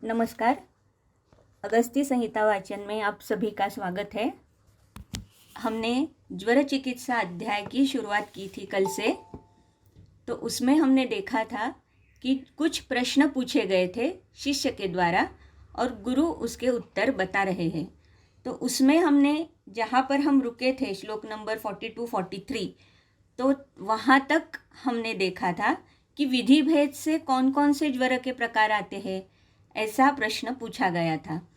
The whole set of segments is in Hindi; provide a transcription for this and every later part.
नमस्कार। अगस्त्य संहिता वाचन में आप सभी का स्वागत है। हमने ज्वर चिकित्सा अध्याय की शुरुआत की थी कल से। तो उसमें हमने देखा था कि कुछ प्रश्न पूछे गए थे शिष्य के द्वारा और गुरु उसके उत्तर बता रहे हैं। तो उसमें हमने जहाँ पर हम रुके थे श्लोक नंबर 42-43, तो वहाँ तक हमने देखा था कि विधि भेद से कौन कौन से ज्वर के प्रकार आते हैं, ऐसा प्रश्न पूछा गया था।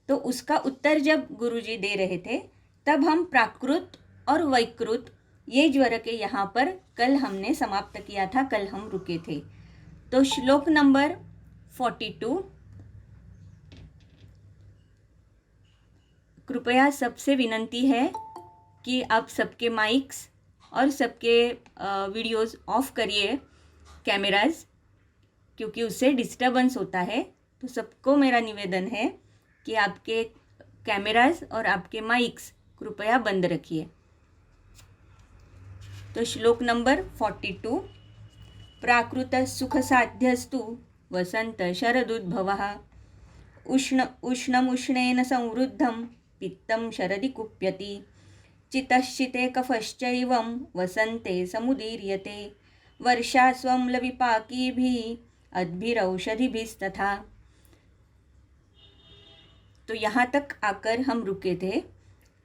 तो उसका उत्तर जब गुरुजी दे रहे थे तब हम प्राकृत और वैकृत ये ज्वर के यहाँ पर कल हमने समाप्त किया था, कल हम रुके थे। तो श्लोक नंबर 42, कृपया सबसे विनंती है कि आप सबके माइक्स और सबके वीडियोस ऑफ करिए, कैमराज, क्योंकि उससे डिस्टर्बेंस होता है। तो सबको मेरा निवेदन है कि आपके कैमराज और आपके माइक्स कृपया बंद रखिए। तो श्लोक नंबर 42, प्राकृत सुख साध्यस्तु वसंत शरदुद्भवः उष्णमुष्णेन संवृद्धं पित्तं शरदि कुप्यति चितश्चिते कफश्चैवं वसन्ते समुदीर्यते वर्षास्वम्लविपाकीभिः अद्भिरौषधिभिस्तथा। तो यहाँ तक आकर हम रुके थे।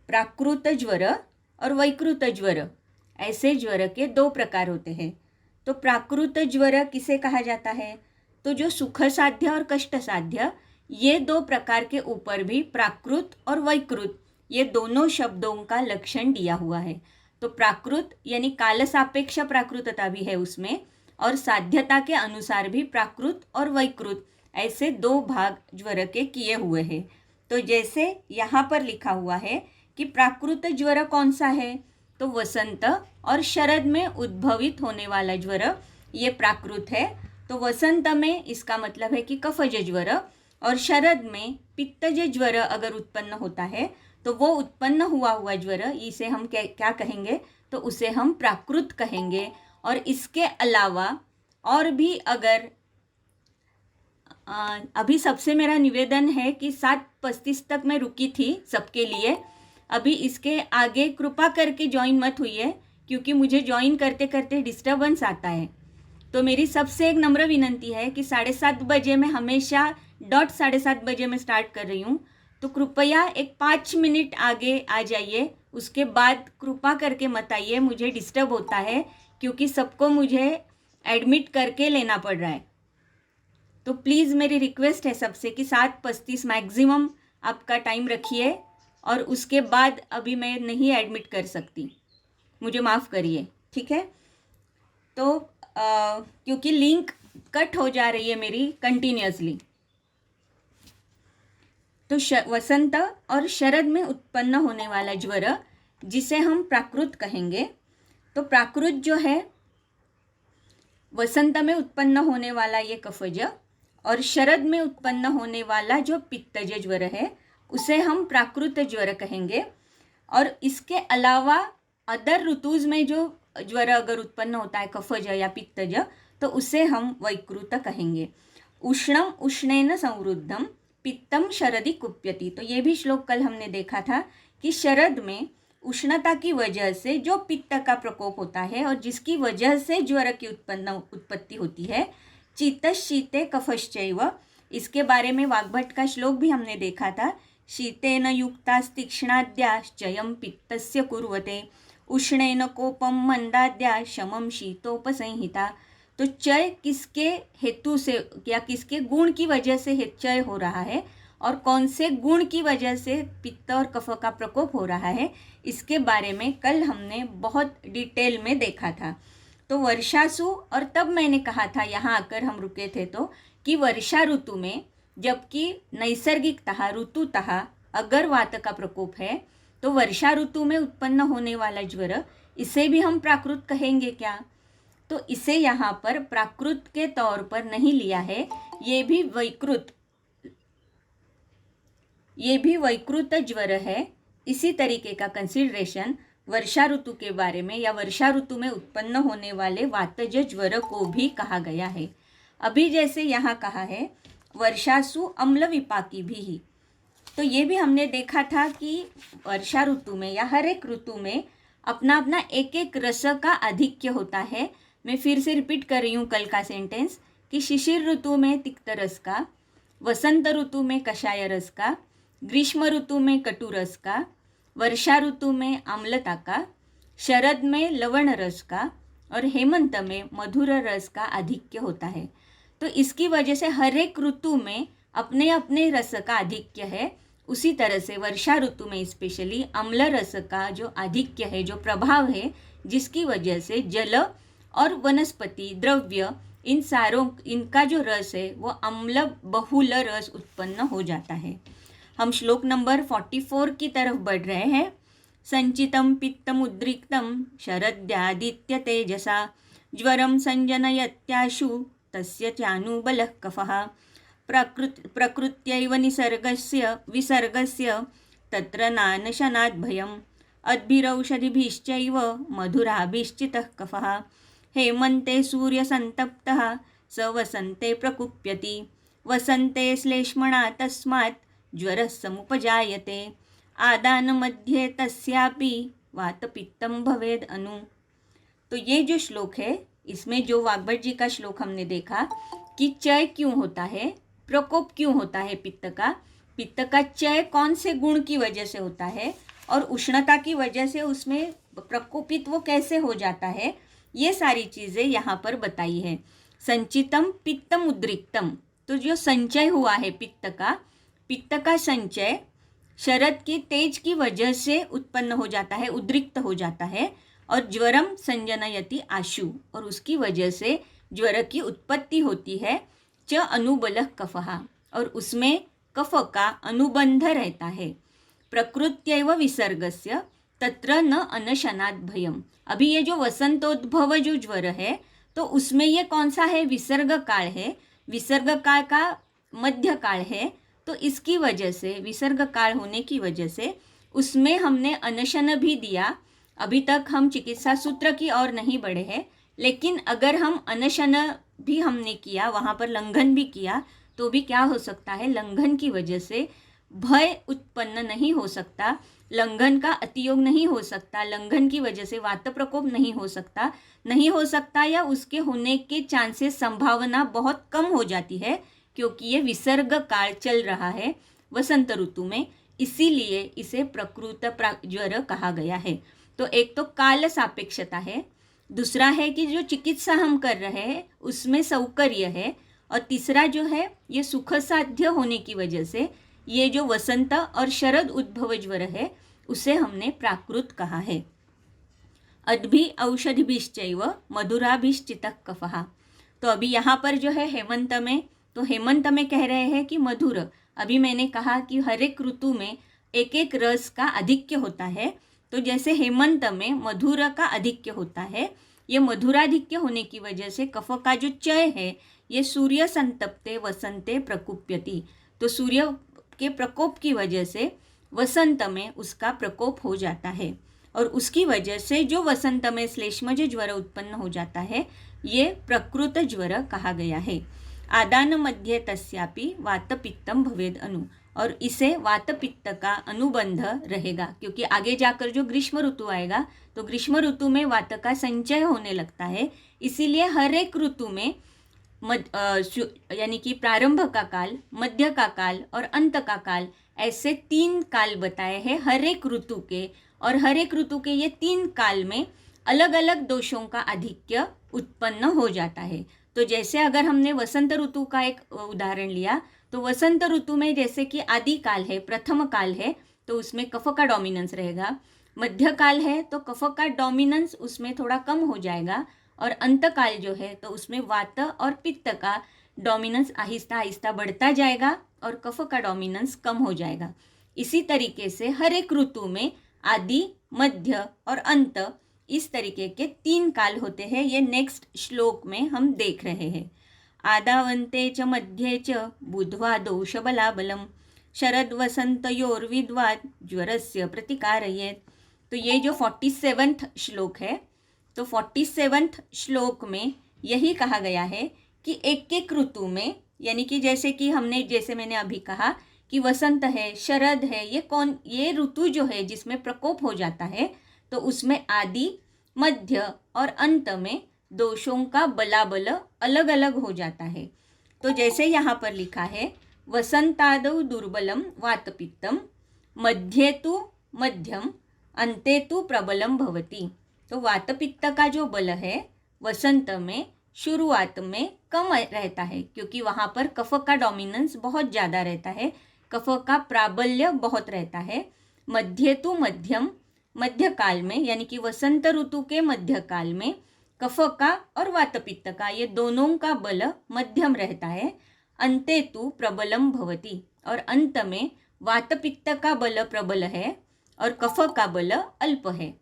प्राकृत ज्वर और वैकृत ज्वर, ऐसे ज्वर के दो प्रकार होते हैं। तो प्राकृत ज्वर किसे कहा जाता है? तो जो सुख साध्य और कष्ट साध्य, ये दो प्रकार के ऊपर भी प्राकृत और वैकृत ये दोनों शब्दों का लक्षण दिया हुआ है। तो प्राकृत यानी काल सापेक्ष प्राकृतता भी है उसमें, और साध्यता के अनुसार भी प्राकृत और वैकृत ऐसे दो भाग ज्वर के किए हुए हैं। तो जैसे यहाँ पर लिखा हुआ है कि प्राकृत ज्वर कौन सा है, तो वसंत और शरद में उद्भवित होने वाला ज्वर ये प्राकृत है। तो वसंत में इसका मतलब है कि कफज ज्वर, और शरद में पित्तज ज्वर अगर उत्पन्न होता है तो वो उत्पन्न हुआ ज्वर, इसे हम क्या कहेंगे, तो उसे हम प्राकृत कहेंगे। और इसके अलावा और भी अगर अभी सबसे मेरा निवेदन है कि 7:35 तक मैं रुकी थी सबके लिए। अभी इसके आगे कृपा करके ज्वाइन मत हुई, क्योंकि मुझे ज्वाइन करते करते डिस्टर्बेंस आता है। तो मेरी सबसे एक नम्र विनंती है कि 7:30 बजे मैं हमेशा डॉट 7:30 बजे मैं स्टार्ट कर रही हूँ। तो कृपया एक 5 मिनट आगे आ जाइए, उसके बाद कृपा करके मत आइए, मुझे डिस्टर्ब होता है क्योंकि सबको मुझे एडमिट करके लेना पड़ रहा है। तो प्लीज़ मेरी रिक्वेस्ट है सबसे कि 7:35 मैक्सिमम आपका टाइम रखिए, और उसके बाद अभी मैं नहीं एडमिट कर सकती, मुझे माफ़ करिए, ठीक है। तो क्योंकि लिंक कट हो जा रही है मेरी कंटिन्यूसली। तो वसंत और शरद में उत्पन्न होने वाला ज्वर जिसे हम प्राकृत कहेंगे। तो प्राकृत जो है वसंत में उत्पन्न होने वाला ये कफज, और शरद में उत्पन्न होने वाला जो पित्तज ज्वर है उसे हम प्राकृत ज्वर कहेंगे। और इसके अलावा अदर ऋतुज में जो ज्वर अगर उत्पन्न होता है कफज या पित्तज, तो उसे हम वैकृत कहेंगे। उष्णम उष्णेन संवृद्धम पित्तम शरदि कुप्यति। तो ये भी श्लोक कल हमने देखा था कि शरद में उष्णता की वजह से जो पित्त का प्रकोप होता है और जिसकी वजह से ज्वर की उत्पत्ति होती है, शीते कफश्चैव, इसके बारे में वाग्भट का श्लोक भी हमने देखा था। शीतेन युक्तास्तीक्ष्णाद्याश्चयं पित्तस्य कुर्वते उष्णेन कोपम मंदाद्या शमम शीतोपसंहिता। तो चय किसके हेतु से या किसके गुण की वजह से चय हो रहा है और कौन से गुण की वजह से पित्त और कफ का प्रकोप हो रहा है, इसके बारे में कल हमने बहुत डिटेल में देखा था। तो वर्षासु, और तब मैंने कहा था यहाँ आकर हम रुके थे तो कि वर्षा ऋतु में जबकि नैसर्गिकतः ऋतुतः अगर वात का प्रकोप है तो वर्षा ऋतु में उत्पन्न होने वाला ज्वर इसे भी हम प्राकृत कहेंगे क्या? तो इसे यहाँ पर प्राकृत के तौर पर नहीं लिया है, ये भी वैकृत ज्वर है। इसी तरीके का कंसिडरेशन वर्षा ऋतु के बारे में या वर्षा ऋतु में उत्पन्न होने वाले वातज ज्वर को भी कहा गया है। अभी जैसे यहाँ कहा है वर्षासु अम्ल विपाकी भी। तो ये भी हमने देखा था कि वर्षा ऋतु में या हर एक ऋतु में अपना अपना एक एक रस का आधिक्य होता है। मैं फिर से रिपीट कर रही हूँ कल का सेंटेंस कि शिशिर ऋतु में तिक्त रस का, वसंत ऋतु में कषाय रस का, ग्रीष्म ऋतु में कटु रस का, वर्षा ऋतु में आम्लता का, शरद में लवण रस का और हेमंत में मधुर रस का आधिक्य होता है। तो इसकी वजह से हर एक ऋतु में अपने अपने रस का आधिक्य है। उसी तरह से वर्षा ऋतु में स्पेशली अम्ल रस का जो आधिक्य है, जो प्रभाव है, जिसकी वजह से जल और वनस्पति द्रव्य इन सारों इनका जो रस है वो अम्ल बहुल रस उत्पन्न हो जाता है। हम श्लोक नंबर 44 की तरफ बढ़ रहे हैं। संचितं पित्तम उद्रिक्तं शरद्यादित्य तेजसा ज्वरं संजनयत्याशु तस्य चानुबलः कफः प्रकृत्यैव निसर्गस्य विसर्गस्य तत्र नानशनाद् भयम् अद्भिरौषधिभिश्चैव मधुराभिश्चितः कफः हेमन्ते सूर्यसन्तप्तः स वसन्ते प्रकुप्यति वसन्ते श्लेष्मणा तस्मात् ज्वरः समुपजायते आदानमध्ये तस्यापि वातपित्तं भवेद् अनु। तो ये जो श्लोक है, इसमें जो वाग्भट जी का श्लोक हमने देखा कि चय क्यों होता है, प्रकोप क्यों होता है पित्त का चय कौन से गुण की वजह से होता है और उष्णता की वजह से उसमें प्रकोपित वो कैसे हो जाता है, ये सारी चीज़ें यहाँ पर बताई है। संचितम पित्तम उद्रिक्तम, तो जो संचय हुआ है पित्त का संचय शरद के तेज की वजह से उत्पन्न हो जाता है, उद्रिक्त हो जाता है। और ज्वरम संजनयति आशु, और उसकी वजह से ज्वर की उत्पत्ति होती है। च अनुबलः कफः, और उसमें कफ का अनुबंध रहता है। प्रकृत्यैव विसर्गस्य तत्र न अनशनात् भयम्। अभी ये जो वसंतोद्भव जो ज्वर है, तो उसमें ये कौन सा है, विसर्ग काल है। विसर्ग काल का मध्य काल है, तो इसकी वजह से विसर्ग काल होने की वजह से उसमें हमने अनशन भी दिया। अभी तक हम चिकित्सा सूत्र की ओर नहीं बढ़े हैं, लेकिन अगर हम अनशन भी हमने किया, वहाँ पर लंघन भी किया, तो भी क्या हो सकता है, लंघन की वजह से भय उत्पन्न नहीं हो सकता, लंघन का अतियोग नहीं हो सकता, लंघन की वजह से वात प्रकोप नहीं हो सकता या उसके होने के चांसेस संभावना बहुत कम हो जाती है, क्योंकि ये विसर्ग काल चल रहा है वसंत ऋतु में, इसीलिए इसे प्रकृत ज्वर कहा गया है। तो एक तो काल सापेक्षता है, दूसरा है कि जो चिकित्सा हम कर रहे हैं उसमें सौकर्य है, और तीसरा जो है ये सुख साध्य होने की वजह से ये जो वसंत और शरद उद्भव ज्वर है उसे हमने प्राकृत कहा है। अद्भि औषधिभिश्चैव मधुराभिश्चितः कफः। तो अभी यहाँ पर जो है हेमंत में, तो हेमंत में कह रहे हैं कि मधुर। अभी मैंने कहा कि हर एक ऋतु में एक एक रस का आधिक्य होता है, तो जैसे हेमंत में मधुर का आधिक्य होता है, ये मधुराधिक्य होने की वजह से कफ का जो चय है ये सूर्य संतप्ते वसंते प्रकुप्यति, तो सूर्य के प्रकोप की वजह से वसंत में उसका प्रकोप हो जाता है, और उसकी वजह से जो वसंत में श्लेष्मज ज्वर उत्पन्न हो जाता है ये प्रकृत ज्वर कहा गया है। आदान मध्य तस्यापि वातपित्तम भवेद अनु, और इसे वातपित्त का अनुबंध रहेगा, क्योंकि आगे जाकर जो ग्रीष्म ऋतु आएगा तो ग्रीष्म ऋतु में वात का संचय होने लगता है। इसीलिए हर एक ऋतु में यानी कि प्रारंभ का काल, मध्य का काल और अंत का काल, ऐसे 3 काल बताए हैं हर एक ऋतु के, और हर एक ऋतु के ये 3 काल में अलग अलग दोषों का आधिक्य उत्पन्न हो जाता है। तो जैसे अगर हमने वसंत ऋतु का एक उदाहरण लिया, तो वसंत ऋतु में जैसे कि आदि काल है, प्रथम काल है, तो उसमें कफ का डोमिनेंस रहेगा। मध्य काल है तो कफ का डोमिनेंस उसमें थोड़ा कम हो जाएगा, और अंत काल जो है तो उसमें वात और पित्त का डोमिनेंस आहिस्ता आहिस्ता बढ़ता जाएगा और कफ का डोमिनेंस कम हो जाएगा। इसी तरीके से हर एक ऋतु में आदि, मध्य और अंत, इस तरीके के 3 काल होते हैं। ये नेक्स्ट श्लोक में हम देख रहे हैं। आदावंते च मध्ये च बुध्वा दोष बलाबलम शरद वसंतयोर्विद्वाद ज्वरस्य प्रतिकारयेत्। तो ये जो 47वां श्लोक है, तो 47वें श्लोक में यही कहा गया है कि एक एक ऋतु में यानी कि जैसे मैंने अभी कहा कि वसंत है, शरद है, ये ऋतु जो है जिसमें प्रकोप हो जाता है, तो उसमें आदि, मध्य और अंत में दोषों का बलाबल अलग अलग हो जाता है। तो जैसे यहाँ पर लिखा है, वसंतादौ दुर्बलम वातपित्तम, मध्ये तु मध्यम, अंते तु प्रबलम भवति। तो वातपित्त का जो बल है वसंत में शुरुआत में कम रहता है, क्योंकि वहाँ पर कफ का डोमिनेंस बहुत ज़्यादा रहता है, कफ का प्राबल्य बहुत रहता है। मध्य तु मध्यम, मध्य काल में यानी कि वसंत ऋतु के मध्य काल में कफ का और वातपित्त का ये दोनों का बल मध्यम रहता है। अंते तु प्रबलम भवति, और अंत में वातपित्त का बल प्रबल है और कफ का बल अल्प है।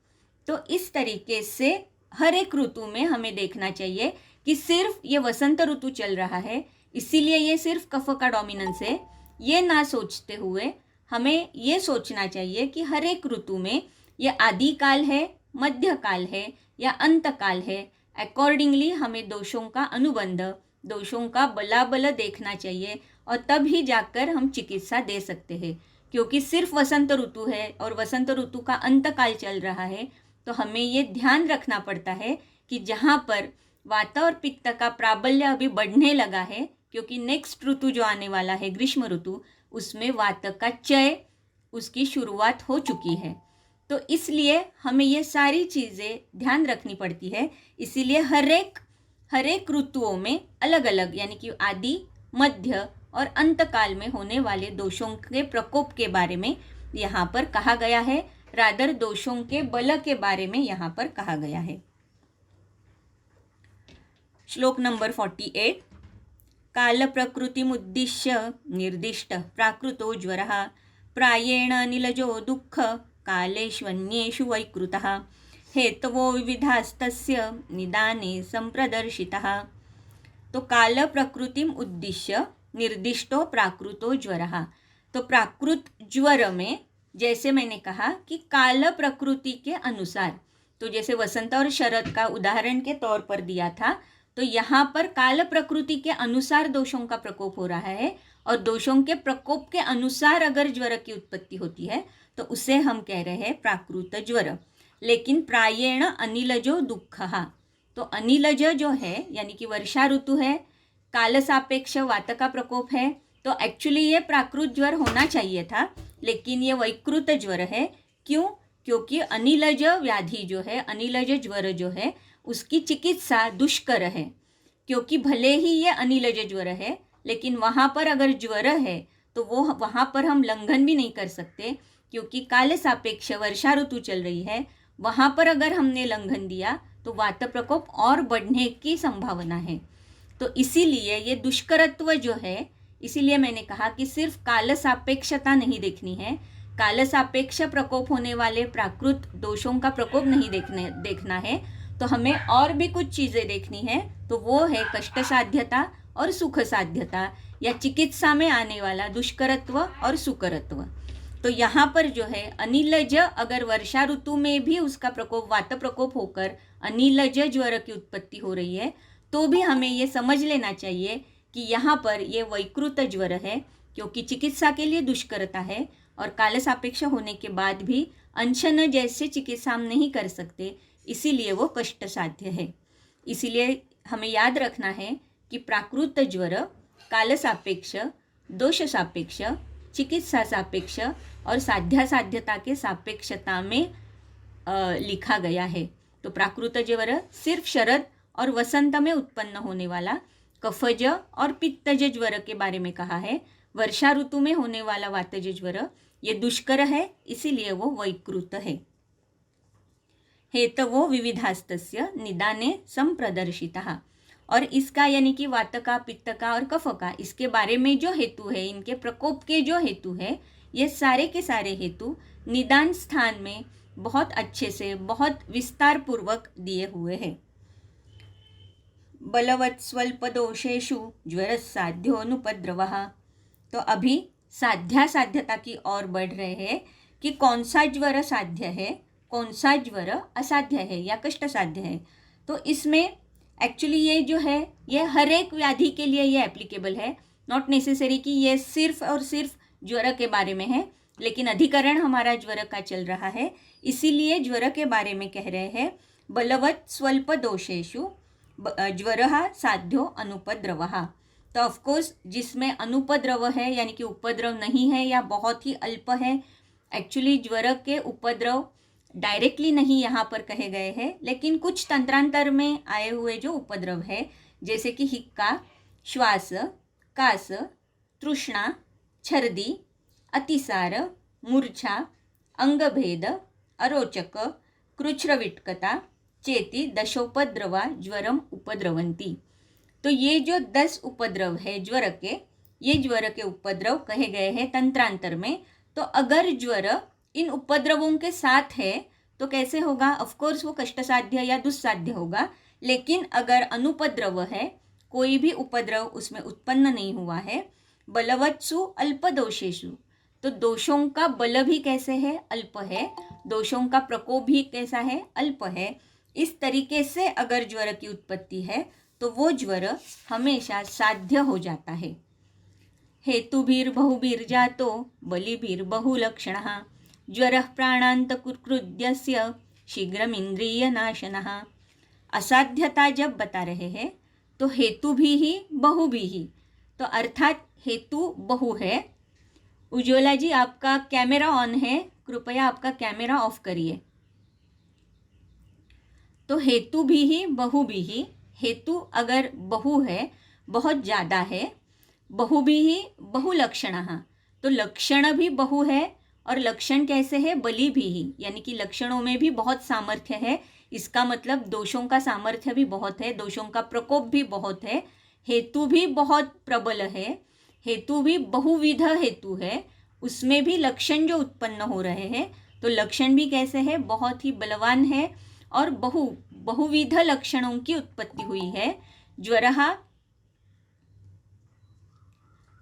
तो इस तरीके से हर एक ऋतु में हमें देखना चाहिए कि सिर्फ ये वसंत ऋतु चल रहा है इसीलिए ये सिर्फ कफ का डोमिनेंस है, ये ना सोचते हुए हमें ये सोचना चाहिए कि हर एक ऋतु में ये आदि काल है, मध्य काल है या अंत काल है। अकॉर्डिंगली हमें दोषों का अनुबंध, दोषों का बलाबल देखना चाहिए और तब ही जाकर हम चिकित्सा दे सकते हैं। क्योंकि सिर्फ वसंत ऋतु है और वसंत ऋतु का अंत काल चल रहा है, तो हमें ये ध्यान रखना पड़ता है कि जहाँ पर वात और पित्त का प्राबल्य अभी बढ़ने लगा है, क्योंकि नेक्स्ट ऋतु जो आने वाला है ग्रीष्म ऋतु, उसमें वात का चय उसकी शुरुआत हो चुकी है। तो इसलिए हमें ये सारी चीज़ें ध्यान रखनी पड़ती है। इसीलिए हर एक ऋतुओं में अलग अलग यानी कि आदि, मध्य और अंतकाल में होने वाले दोषों के प्रकोप के बारे में यहाँ पर कहा गया है, रादर दोषों के बल के बारे में यहाँ पर कहा गया है। श्लोक नंबर 48। काल प्रकृतिमुद्दिश्य निर्दिष्ट प्राकृतो ज्वरः, प्रायेण नीलजो दुःख कालेष्वन्येषु वैकृतः, हेतवो विविधास्तस्य निदाने संप्रदर्शितः। तो काल प्रकृतिम उद्दिश्य निर्दिष्टो प्राकृतो ज्वरः। तो प्राकृत ज्वर में जैसे मैंने कहा कि काल प्रकृति के अनुसार, तो जैसे वसंत और शरद का उदाहरण के तौर पर दिया था, तो यहाँ पर काल प्रकृति के अनुसार दोषों का प्रकोप हो रहा है और दोषों के प्रकोप के अनुसार अगर ज्वर की उत्पत्ति होती है तो उसे हम कह रहे हैं प्राकृत ज्वर। लेकिन प्रायेण अनिलजो दुःखः, तो अनिलज जो है यानी कि वर्षा ऋतु है, काल सापेक्ष वात का प्रकोप है, तो एक्चुअली ये प्राकृत ज्वर होना चाहिए था, लेकिन ये वैकृत ज्वर है। क्यों? क्योंकि अनिलज व्याधि जो है, अनिलज ज्वर जो है, उसकी चिकित्सा दुष्कर है। क्योंकि भले ही ये अनिलज ज्वर है, लेकिन वहाँ पर अगर ज्वर है तो वो वहाँ पर हम लंघन भी नहीं कर सकते, क्योंकि काल सापेक्ष वर्षा ऋतु चल रही है। वहाँ पर अगर हमने लंघन दिया तो वात प्रकोप और बढ़ने की संभावना है। तो इसीलिए ये दुष्करत्व जो है, इसीलिए मैंने कहा कि सिर्फ काल सापेक्षता नहीं देखनी है, काल सापेक्ष प्रकोप होने वाले प्राकृत दोषों का प्रकोप नहीं देखना है, तो हमें और भी कुछ चीज़ें देखनी है। तो वो है कष्ट साध्यता और सुख साध्यता, या चिकित्सा में आने वाला दुष्करत्व और सुकरत्व। तो यहाँ पर जो है अनिलज, अगर वर्षा ऋतु में भी उसका प्रकोप वात प्रकोप होकर अनिलज ज्वर की उत्पत्ति हो रही है, तो भी हमें ये समझ लेना चाहिए कि यहाँ पर ये वैकृत ज्वर है, क्योंकि चिकित्सा के लिए दुष्करता है और काल सापेक्ष होने के बाद भी अनशन जैसे चिकित्सा हम नहीं कर सकते, इसीलिए वो कष्ट साध्य है। इसीलिए हमें याद रखना है कि प्राकृत ज्वर काल सापेक्ष, दोष सापेक्ष, चिकित्सा सापेक्ष और साध्यता के सापेक्षता में लिखा गया है। तो प्राकृत ज्वर सिर्फ शरद और वसंत में उत्पन्न होने वाला कफज और पित्तज ज्वर के बारे में कहा है। वर्षा ऋतु में होने वाला वातज ज्वर ये दुष्कर है, इसीलिए वो वैकृत है। हेतवो विविधास्तस्य निदाने संप्रदर्शितः, और इसका यानी कि वात का, पित्त का और कफ का, इसके बारे में जो हेतु है, इनके प्रकोप के जो हेतु है, ये सारे के सारे हेतु निदान स्थान में बहुत अच्छे से, बहुत विस्तार पूर्वक दिए हुए हैं। बलवत् स्वल्प दोषेषु ज्वर साध्योनुपद्रवः। तो अभी साध्यता की ओर बढ़ रहे हैं कि कौन सा ज्वर साध्य है, कौन सा ज्वर असाध्य है या कष्ट साध्य है। तो इसमें एक्चुअली ये जो है ये हर एक व्याधि के लिए ये एप्लीकेबल है, नॉट नेसेसरी कि ये सिर्फ और सिर्फ ज्वर के बारे में है, लेकिन अधिकरण हमारा ज्वर का चल रहा है, इसीलिए ज्वर के बारे में कह रहे हैं। बलवत् स्वल्प दोषेषु ज्वरः साध्यो अनुपद्रवः। तो ऑफकोर्स जिसमें अनुपद्रव है यानी कि उपद्रव नहीं है या बहुत ही अल्प है, एक्चुअली ज्वर के उपद्रव डायरेक्टली नहीं यहाँ पर कहे गए हैं, लेकिन कुछ तंत्रांतर में आए हुए जो उपद्रव है, जैसे कि हिक्का, श्वास, कास, तृष्णा, छर्दी, अतिसार, मूर्छा, अंगभेद, अरोचक, कृच्छ्रविट्कता चेति दशोपद्रवा ज्वरम उपद्रवंती। तो ये जो 10 उपद्रव है ज्वर के, ये ज्वर के उपद्रव कहे गए हैं तंत्रांतर में। तो अगर ज्वर इन उपद्रवों के साथ है तो कैसे होगा? ऑफकोर्स वो कष्टसाध्य या दुस्साध्य होगा, लेकिन अगर अनुपद्रव है, कोई भी उपद्रव उसमें उत्पन्न नहीं हुआ है, बलवत्सु अल्प दोषेषु, तो दोषों का बल भी कैसे है? अल्प है। दोषों का प्रकोप भी कैसा है? अल्प है। इस तरीके से अगर ज्वर की उत्पत्ति है तो वो ज्वर हमेशा साध्य हो जाता है। हेतुभिर्बहुभिर्जातो बलिभिर्बहुलक्षणः ज्वरः प्राणान्तकृद्यस्य शीघ्रमिंद्रियनाशनः। असाध्यता जब बता रहे हैं तो हेतु भी ही बहु भी ही, तो अर्थात हेतु बहु है। उज्ज्वला जी आपका कैमरा ऑन है, कृपया आपका कैमरा ऑफ करिए। तो हेतु भी ही बहु भी ही, हेतु अगर बहु है, बहुत ज़्यादा है, बहु भी ही बहुलक्षणः, तो लक्षण भी बहु है। और लक्षण कैसे है? बलि भी ही, यानी कि लक्षणों में भी बहुत सामर्थ्य है। इसका मतलब दोषों का सामर्थ्य भी बहुत है, दोषों का प्रकोप भी बहुत है। हेतु भी बहुत प्रबल है, हेतु भी बहुविध हेतु है, उसमें भी लक्षण जो उत्पन्न हो रहे हैं, तो लक्षण भी कैसे है? बहुत ही बलवान है और बहुविध लक्षणों की उत्पत्ति हुई है।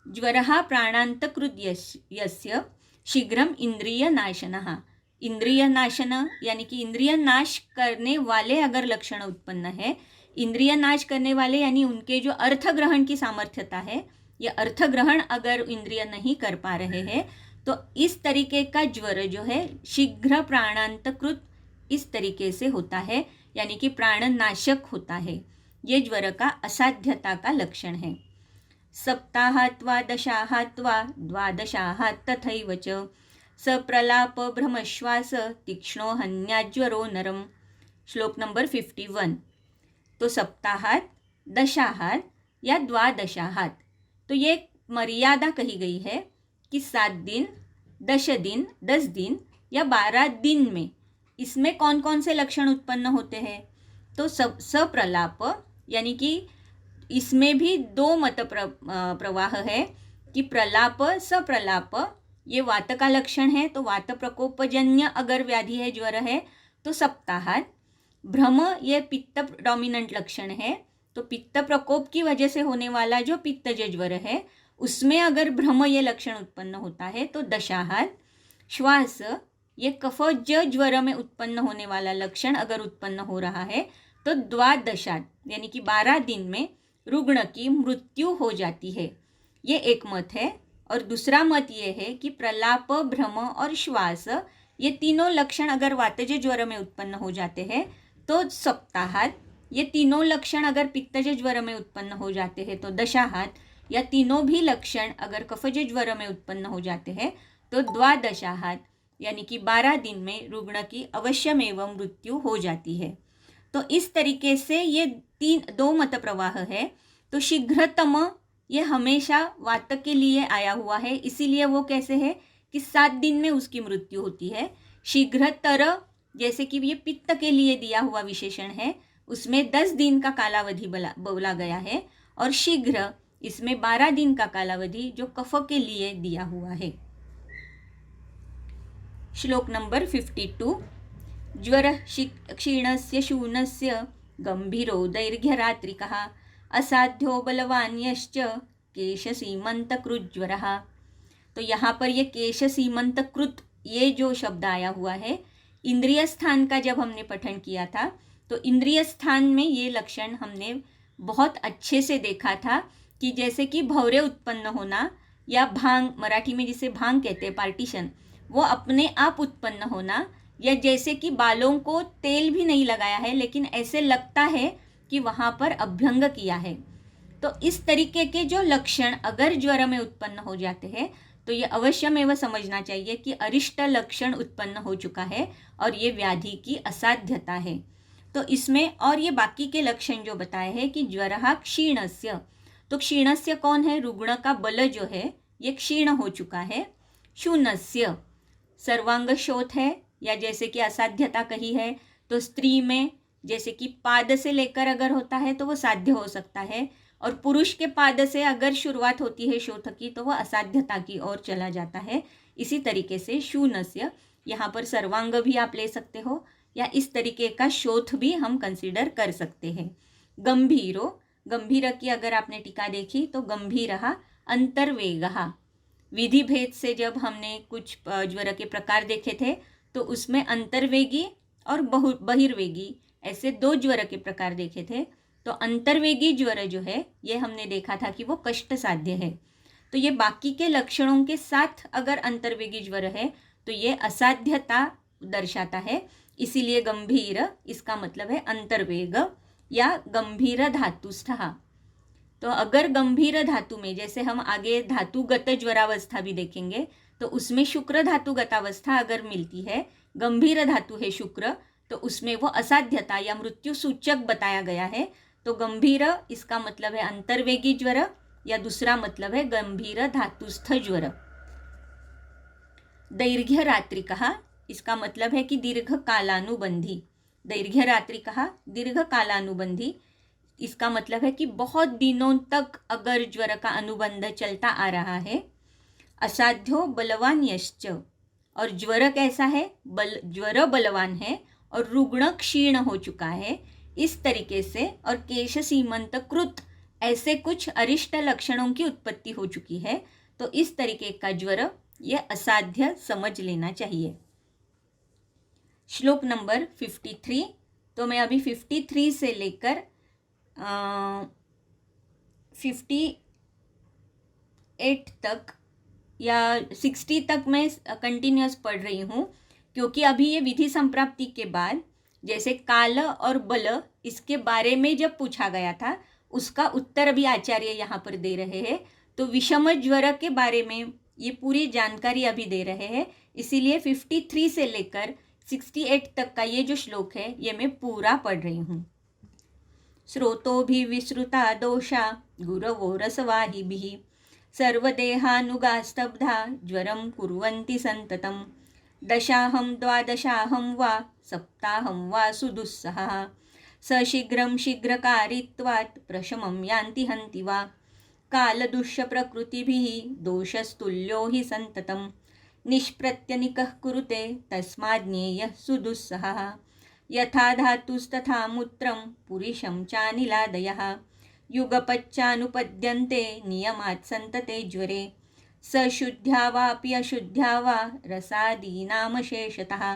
ज्वरः प्राणान्तकृद्यस्य शीघ्रम इंद्रिय नाशनः। इंद्रिय नाशन यानी कि इंद्रिय नाश करने वाले अगर लक्षण उत्पन्न है, इंद्रिय नाश करने वाले यानी उनके जो अर्थ ग्रहण की सामर्थ्यता है, ये अर्थ ग्रहण अगर इंद्रिय नहीं कर पा रहे हैं, तो इस तरीके का ज्वर जो है शीघ्र प्राणांतकृत इस तरीके से होता है, यानी कि प्राणनाशक होता है। ये ज्वर का असाध्यता का लक्षण है। सप्ताहात्वा दशाहात्वा द्वादशाहात् तथैव च सप्रलाप भ्रमश्वास तीक्ष्णो हन्याज्वरो नरम। श्लोक नंबर 51। तो सप्ताहात्, दशाहात् या द्वादशाहात्, तो ये मर्यादा कही गई है कि 7 दिन, 10 दिन, 10 दिन या 12 दिन में इसमें कौन कौन से लक्षण उत्पन्न होते हैं? तो सप्रलाप यानी कि इसमें भी 2 मत प्रवाह है कि प्रलाप, सप्रलाप ये वात का लक्षण है, तो वात प्रकोपजन्य अगर व्याधि है, ज्वर है, तो सप्ताहात्। भ्रम ये पित्त डोमिनेंट लक्षण है, तो पित्त प्रकोप की वजह से होने वाला जो पित्तज ज्वर है, उसमें अगर भ्रम ये लक्षण उत्पन्न होता है तो दशाहात्। श्वास ये कफज ज्वर में उत्पन्न होने वाला लक्षण अगर उत्पन्न हो रहा है तो द्वादशात्, यानी कि 12 दिन में रुग्ण की मृत्यु हो जाती है। ये एक मत है। और दूसरा मत ये है कि प्रलाप, भ्रम और श्वास ये तीनों लक्षण अगर वातज ज्वर में उत्पन्न हो जाते हैं तो सप्ताहात्। ये तीनों लक्षण अगर पित्तज ज्वर में उत्पन्न हो जाते हैं तो दशाहात्। या तीनों भी लक्षण अगर कफज ज्वर में उत्पन्न हो जाते हैं तो द्वादशाहात्, यानी कि 12 दिन में रुग्ण की अवश्यमेव मृत्यु हो जाती है। तो इस तरीके से ये 2 मत प्रवाह है। तो शीघ्रतम ये हमेशा वात के लिए आया हुआ है, इसीलिए वो कैसे है कि 7 दिन में उसकी मृत्यु होती है। शीघ्रतर जैसे कि ये पित्त के लिए दिया हुआ विशेषण है, उसमें 10 दिन का कालावधि बोला गया है, और शीघ्र इसमें 12 दिन का कालावधि जो कफ के लिए दिया हुआ है। श्लोक नंबर 52। ज्वर क्षीणस्य शूनस्य गंभीरो दैर्घ्यरात्रिकः असाध्यो बलवान यश्च केशसीमंतकृज्ज्वरः। तो यहाँ पर ये केशसीमंतकृत ये जो शब्द आया हुआ है, इंद्रिय स्थान का जब हमने पठन किया था तो इंद्रिय स्थान में ये लक्षण हमने बहुत अच्छे से देखा था कि जैसे कि भौरे उत्पन्न होना या भांग, मराठी में जिसे भांग कहते हैं पार्टीशन, वो अपने आप उत्पन्न होना, या जैसे कि बालों को तेल भी नहीं लगाया है लेकिन ऐसे लगता है कि वहाँ पर अभ्यंग किया है। तो इस तरीके के जो लक्षण अगर ज्वर में उत्पन्न हो जाते हैं तो ये अवश्यमेव समझना चाहिए कि अरिष्ट लक्षण उत्पन्न हो चुका है और ये व्याधि की असाध्यता है। तो इसमें और ये बाकी के लक्षण जो बताए हैं कि ज्वरः क्षीणस्य, तो क्षीणस्य कौन है? रुग्ण का बल जो है ये क्षीण हो चुका है। शून्यस्य सर्वांग शोथ है, या जैसे कि असाध्यता कही है तो स्त्री में जैसे कि पाद से लेकर अगर होता है तो वो साध्य हो सकता है, और पुरुष के पाद से अगर शुरुआत होती है शोथ की तो वह असाध्यता की ओर चला जाता है। इसी तरीके से शून्यस्य, यहाँ पर सर्वांग भी आप ले सकते हो या इस तरीके का शोथ भी हम कंसिडर कर सकते हैं। गंभीरो, गंभीर की अगर आपने टीका देखी तो गंभीरः अंतर्वेगः, विधि भेद से जब हमने कुछ ज्वर के प्रकार देखे थे तो उसमें अंतर्वेगी और बहिर्वेगी ऐसे दो ज्वर के प्रकार देखे थे। तो अंतर्वेगी ज्वर जो है ये हमने देखा था कि वो कष्ट साध्य है। तो ये बाकी के लक्षणों के साथ अगर अंतर्वेगी ज्वर है तो ये असाध्यता दर्शाता है, इसीलिए गंभीर इसका मतलब है अंतर्वेग या गंभीर धातुस्थः। तो अगर गंभीर धातु में, जैसे हम आगे धातुगत ज्वरावस्था भी देखेंगे, तो उसमें शुक्र धातुगतावस्था अगर मिलती है, गंभीर धातु है शुक्र, तो उसमें वो असाध्यता या मृत्यु सूचक बताया गया है। तो गंभीर इसका मतलब है अंतर्वेगी ज्वर, या दूसरा मतलब है गंभीर धातुस्थ ज्वर। दैर्घ्य रात्रिकः, इसका मतलब है कि दीर्घ कालानुबंधी। दैर्घ्य रात्रिकः दीर्घ कालानुबंधी, इसका मतलब है कि बहुत दिनों तक अगर ज्वर का अनुबंध चलता आ रहा है। असाध्यो बलवान यश्च, और ज्वर कैसा है? ज्वर बलवान है और रुग्ण क्षीण हो चुका है, इस तरीके से, और केश सीमंत कृत, ऐसे कुछ अरिष्ट लक्षणों की उत्पत्ति हो चुकी है। तो इस तरीके का ज्वर ये असाध्य समझ लेना चाहिए। श्लोक नंबर 53, तो मैं अभी 53 से लेकर 58 तक या 60 तक मैं कंटिन्यूस पढ़ रही हूँ, क्योंकि अभी ये विधि संप्राप्ति के बाद जैसे काल और बल इसके बारे में जब पूछा गया था उसका उत्तर अभी आचार्य यहाँ पर दे रहे हैं। तो विषम ज्वर के बारे में ये पूरी जानकारी अभी दे रहे हैं, इसीलिए 53 से लेकर 68 तक का ये जो श्लोक है ये मैं पूरा पढ़ रही हूँ। श्रोतोभिविसृता दोषा गुरवो रसवाहिभिः सर्वदेहानुगास्तब्धा ज्वरं कुर्वन्ति सन्ततं दशाहं द्वादशाहं वा सप्ताहं वा सुदुस्सहः सशीघ्रं शीघ्रकारित्वात् प्रशमं यान्ति हन्ति वा कालदुष्यप्रकृतिभिः दोषस्तुल्यो हि सन्ततं निष्प्रत्यनिकः कुरुते तस्माज्ञेयः सुदुस्सहः यथा धातुस्तथा मूत्रं पुरुषं चानिलादयः युगपच्चानुपद्यन्ते नियमात् सन्तते ज्वरे सशुद्ध्या वापि अशुद्ध्या वा रसादीनामशेषतः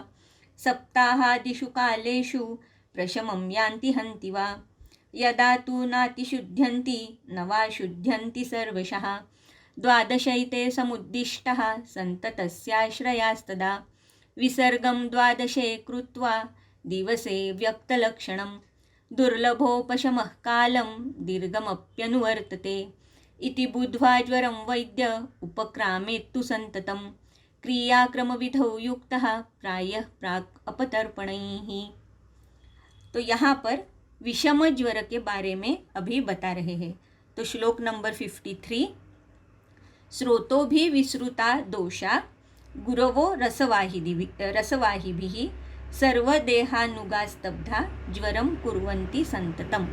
सप्ताहादिषु कालेषु प्रशमं यान्ति हन्ति वा यदा तु नातिशुध्यन्ति न वा शुध्यन्ति सर्वशः द्वादशैते समुद्दिष्टः सन्ततस्याश्रयास्तदा विसर्गं द्वादशे कृत्वा दिवसे व्यक्तलक्षणं दुर्लभोपशमः कालं दीर्घमप्यनुवर्तते इति बुद्ध्वा ज्वरं वैद्य उपक्रामेत्तु सन्ततं क्रियाक्रमविधौ युक्तः प्रायः प्राक् अपतर्पणैः। तो यहाँ पर विषम ज्वर के बारे में अभी बता रहे हैं। तो श्लोक नंबर 53, स्रोतो भी विसृता दोषा गुरवो रसवाहिभिः सर्वदेहानुगास्तब्धा ज्वरम कुर्वन्ति संततम।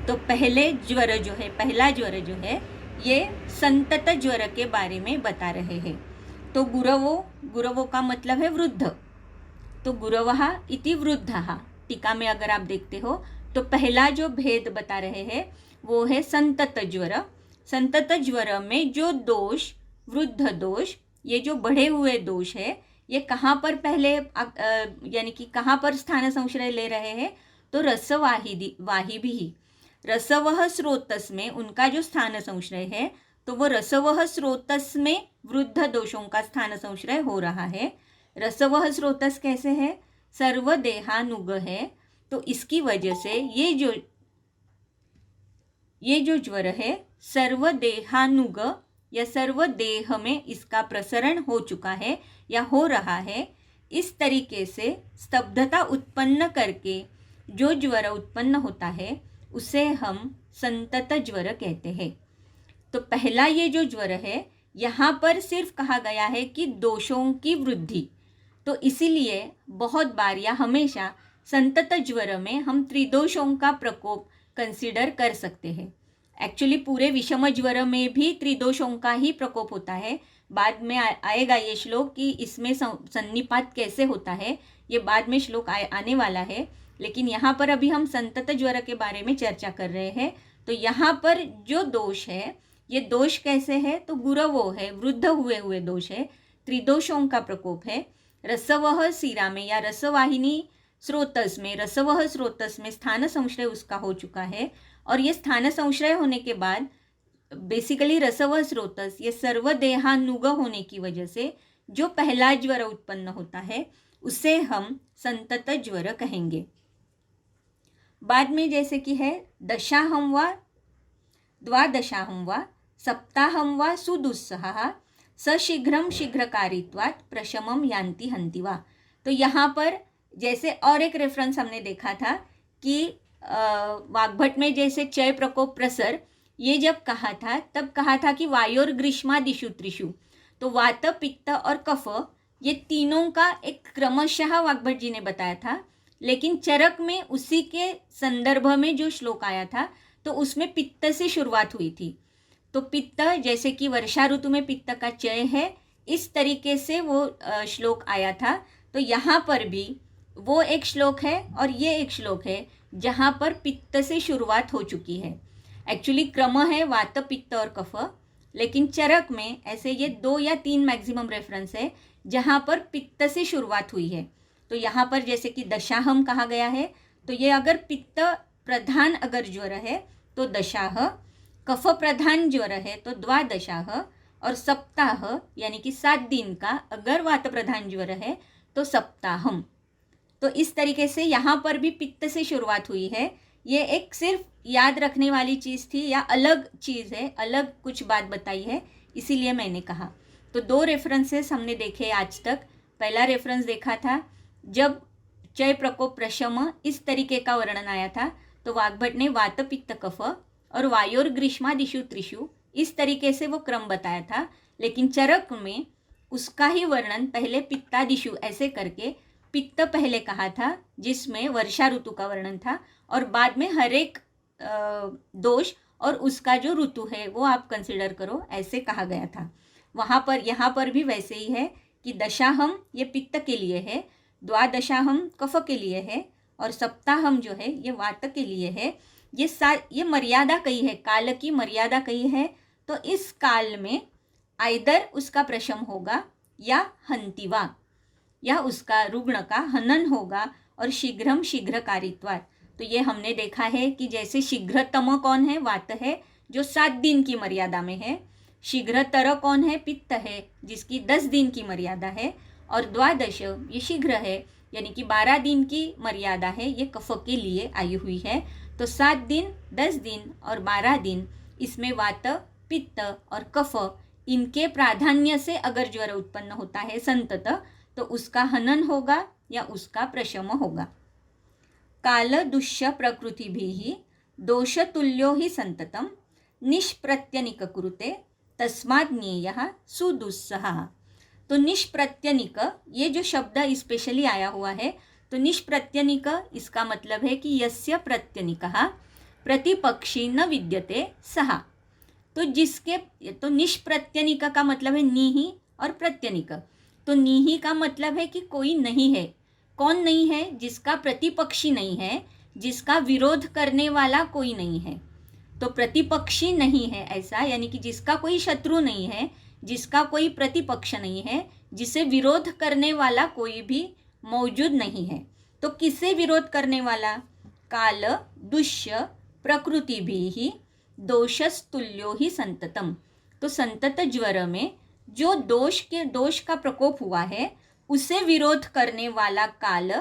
तो पहले ज्वर जो है, पहला ज्वर जो है ये संतत ज्वर के बारे में बता रहे हैं। तो गुरवो का मतलब है वृद्ध, तो गुरवः इति वृद्धः। टीका में अगर आप देखते हो तो पहला जो भेद बता रहे हैं वो है संतत ज्वर। संतत ज्वर में जो दोष, वृद्ध दोष, ये जो बढ़े हुए दोष है, ये कहाँ पर पहले यानी कि कहाँ पर स्थान संश्रय ले रहे हैं? तो रसवाहिभिः। रसवः स्रोतस में उनका जो स्थान संश्रय है तो वो रसवः स्रोतस में वृद्ध दोषों का स्थान संश्रय हो रहा है। रसवः स्रोतस कैसे है? सर्वदेहानुग है, तो इसकी वजह से ये जो ज्वर है सर्वदेहानुग या सर्वदेह में इसका प्रसरण हो चुका है या हो रहा है। इस तरीके से स्तब्धता उत्पन्न करके जो ज्वर उत्पन्न होता है उसे हम संतत ज्वर कहते हैं। तो पहला ये जो ज्वर है यहाँ पर सिर्फ कहा गया है कि दोषों की वृद्धि, तो इसीलिए बहुत बार या हमेशा संतत ज्वर में हम त्रिदोषों का प्रकोप कंसीडर कर सकते हैं। एक्चुअली पूरे विषम ज्वर में भी त्रिदोषों का ही प्रकोप होता है। बाद में आएगा ये श्लोक कि इसमें सन्निपात कैसे होता है, ये बाद में श्लोक आने वाला है, लेकिन यहाँ पर अभी हम संतत ज्वर के बारे में चर्चा कर रहे हैं। तो यहाँ पर जो दोष है, ये दोष कैसे है? तो गुरवो है, वृद्ध हुए दोष है, त्रिदोषों का प्रकोप है। रसवह सीरा में या रसवाहिनी स्रोतस में, रसवह स्रोतस में स्थान संश्रय उसका हो चुका है, और ये स्थान संश्रय होने के बाद बेसिकली रसवह स्रोतस ये सर्वदेहानुग होने की वजह से जो पहला ज्वर उत्पन्न होता है उसे हम संतत ज्वर कहेंगे। बाद में जैसे कि है दशाहं वा द्वादशाहं वा सप्ताहं वा सुदुस्सहः सशीघ्रं शीघ्रकारित्वात् प्रशमं यान्ति हन्ति वा। तो यहाँ पर जैसे और एक रेफरेंस हमने देखा था कि वाग्भट में जैसे चय प्रकोप प्रसर ये जब कहा था तब कहा था कि वायोर ग्रीष्मादिषु त्रिषु, तो वात पित्त और कफ ये तीनों का एक क्रमशः वाग्भट जी ने बताया था, लेकिन चरक में उसी के संदर्भ में जो श्लोक आया था तो उसमें पित्त से शुरुआत हुई थी। तो पित्त जैसे कि वर्षा ऋतु में पित्त का चय है, इस तरीके से वो श्लोक आया था। तो यहाँ पर भी वो एक श्लोक है और ये एक श्लोक है जहाँ पर पित्त से शुरुआत हो चुकी है। एक्चुअली क्रम है वात पित्त और कफ, लेकिन चरक में ऐसे ये 2 या 3 मैक्सिमम रेफरेंस है जहाँ पर पित्त से शुरुआत हुई है। तो यहाँ पर जैसे कि दशाहम कहा गया है, तो ये अगर पित्त प्रधान अगर ज्वर है तो दशाह, कफ प्रधान ज्वर है तो द्वादशाह, और सप्ताह यानी कि 7 दिन का अगर वात प्रधान ज्वर है तो सप्ताहम। तो इस तरीके से यहाँ पर भी पित्त से शुरुआत हुई है। ये एक सिर्फ याद रखने वाली चीज़ थी या अलग चीज़ है, अलग कुछ बात बताई है, इसीलिए मैंने कहा। तो 2 रेफरेंसेस हमने देखे आज तक। पहला रेफरेंस देखा था जब चय प्रकोप प्रशम इस तरीके का वर्णन आया था, तो वाग्भट ने वात पित्त कफ और वायोर ग्रीष्मादिषु त्रिषु इस तरीके से वो क्रम बताया था, लेकिन चरक में उसका ही वर्णन पहले पित्तादिषु ऐसे करके पित्त पहले कहा था जिसमें वर्षा ऋतु का वर्णन था, और बाद में हर एक दोष और उसका जो ऋतु है वो आप कंसिडर करो, ऐसे कहा गया था। वहाँ पर यहाँ पर भी वैसे ही है कि दशाहम ये पित्त के लिए है, द्वादशाहम कफ के लिए है, और सप्ताहम जो है ये वात के लिए है। ये मर्यादा कही है, काल की मर्यादा कही है। तो इस काल में आइदर उसका प्रशम होगा या हंतिवा, या उसका रुग्ण का हनन होगा, और शीघ्रम शीघ्रकारित्वात्। तो ये हमने देखा है कि जैसे शीघ्रतम कौन है? वात है जो 7 दिन की मर्यादा में है। शीघ्रतर कौन है? पित्त है जिसकी 10 दिन की मर्यादा है। और द्वादश ये शीघ्र है यानी कि 12 दिन की मर्यादा है, ये कफ के लिए आई हुई है। तो 7 दिन, 10 दिन और 12 दिन इसमें वात पित्त और कफ इनके प्राधान्य से अगर ज्वर उत्पन्न होता है संतत, तो उसका हनन होगा या उसका प्रशम होगा। काल दुष्य प्रकृति भी दोष तुल्यो ही संततम निष्प्रत्यनिक कुरुते तस्माद् ज्ञेयः सुदुस्सहः। तो निष्प्रत्यनिक ये जो शब्द स्पेशली आया हुआ है, तो निष्प्रत्यनिक इसका मतलब है कि यस्य प्रत्यनिकः प्रतिपक्षी न विद्यते सः। तो निष्प्रत्यनिक का मतलब है नीहि और प्रत्यनिक। तो नीहि का मतलब है कि कोई नहीं है। कौन नहीं है? जिसका प्रतिपक्षी नहीं है, जिसका विरोध करने वाला कोई नहीं है। तो प्रतिपक्षी नहीं है ऐसा यानी कि जिसका कोई शत्रु नहीं है, जिसका कोई प्रतिपक्ष नहीं है, जिसे विरोध करने वाला कोई भी मौजूद नहीं है। तो किसे विरोध करने वाला? काल दुष्य प्रकृति भी ही दोषस्तुल्यो ही संततम। तो संतत ज्वर में जो दोष का प्रकोप हुआ है उसे विरोध करने वाला काल,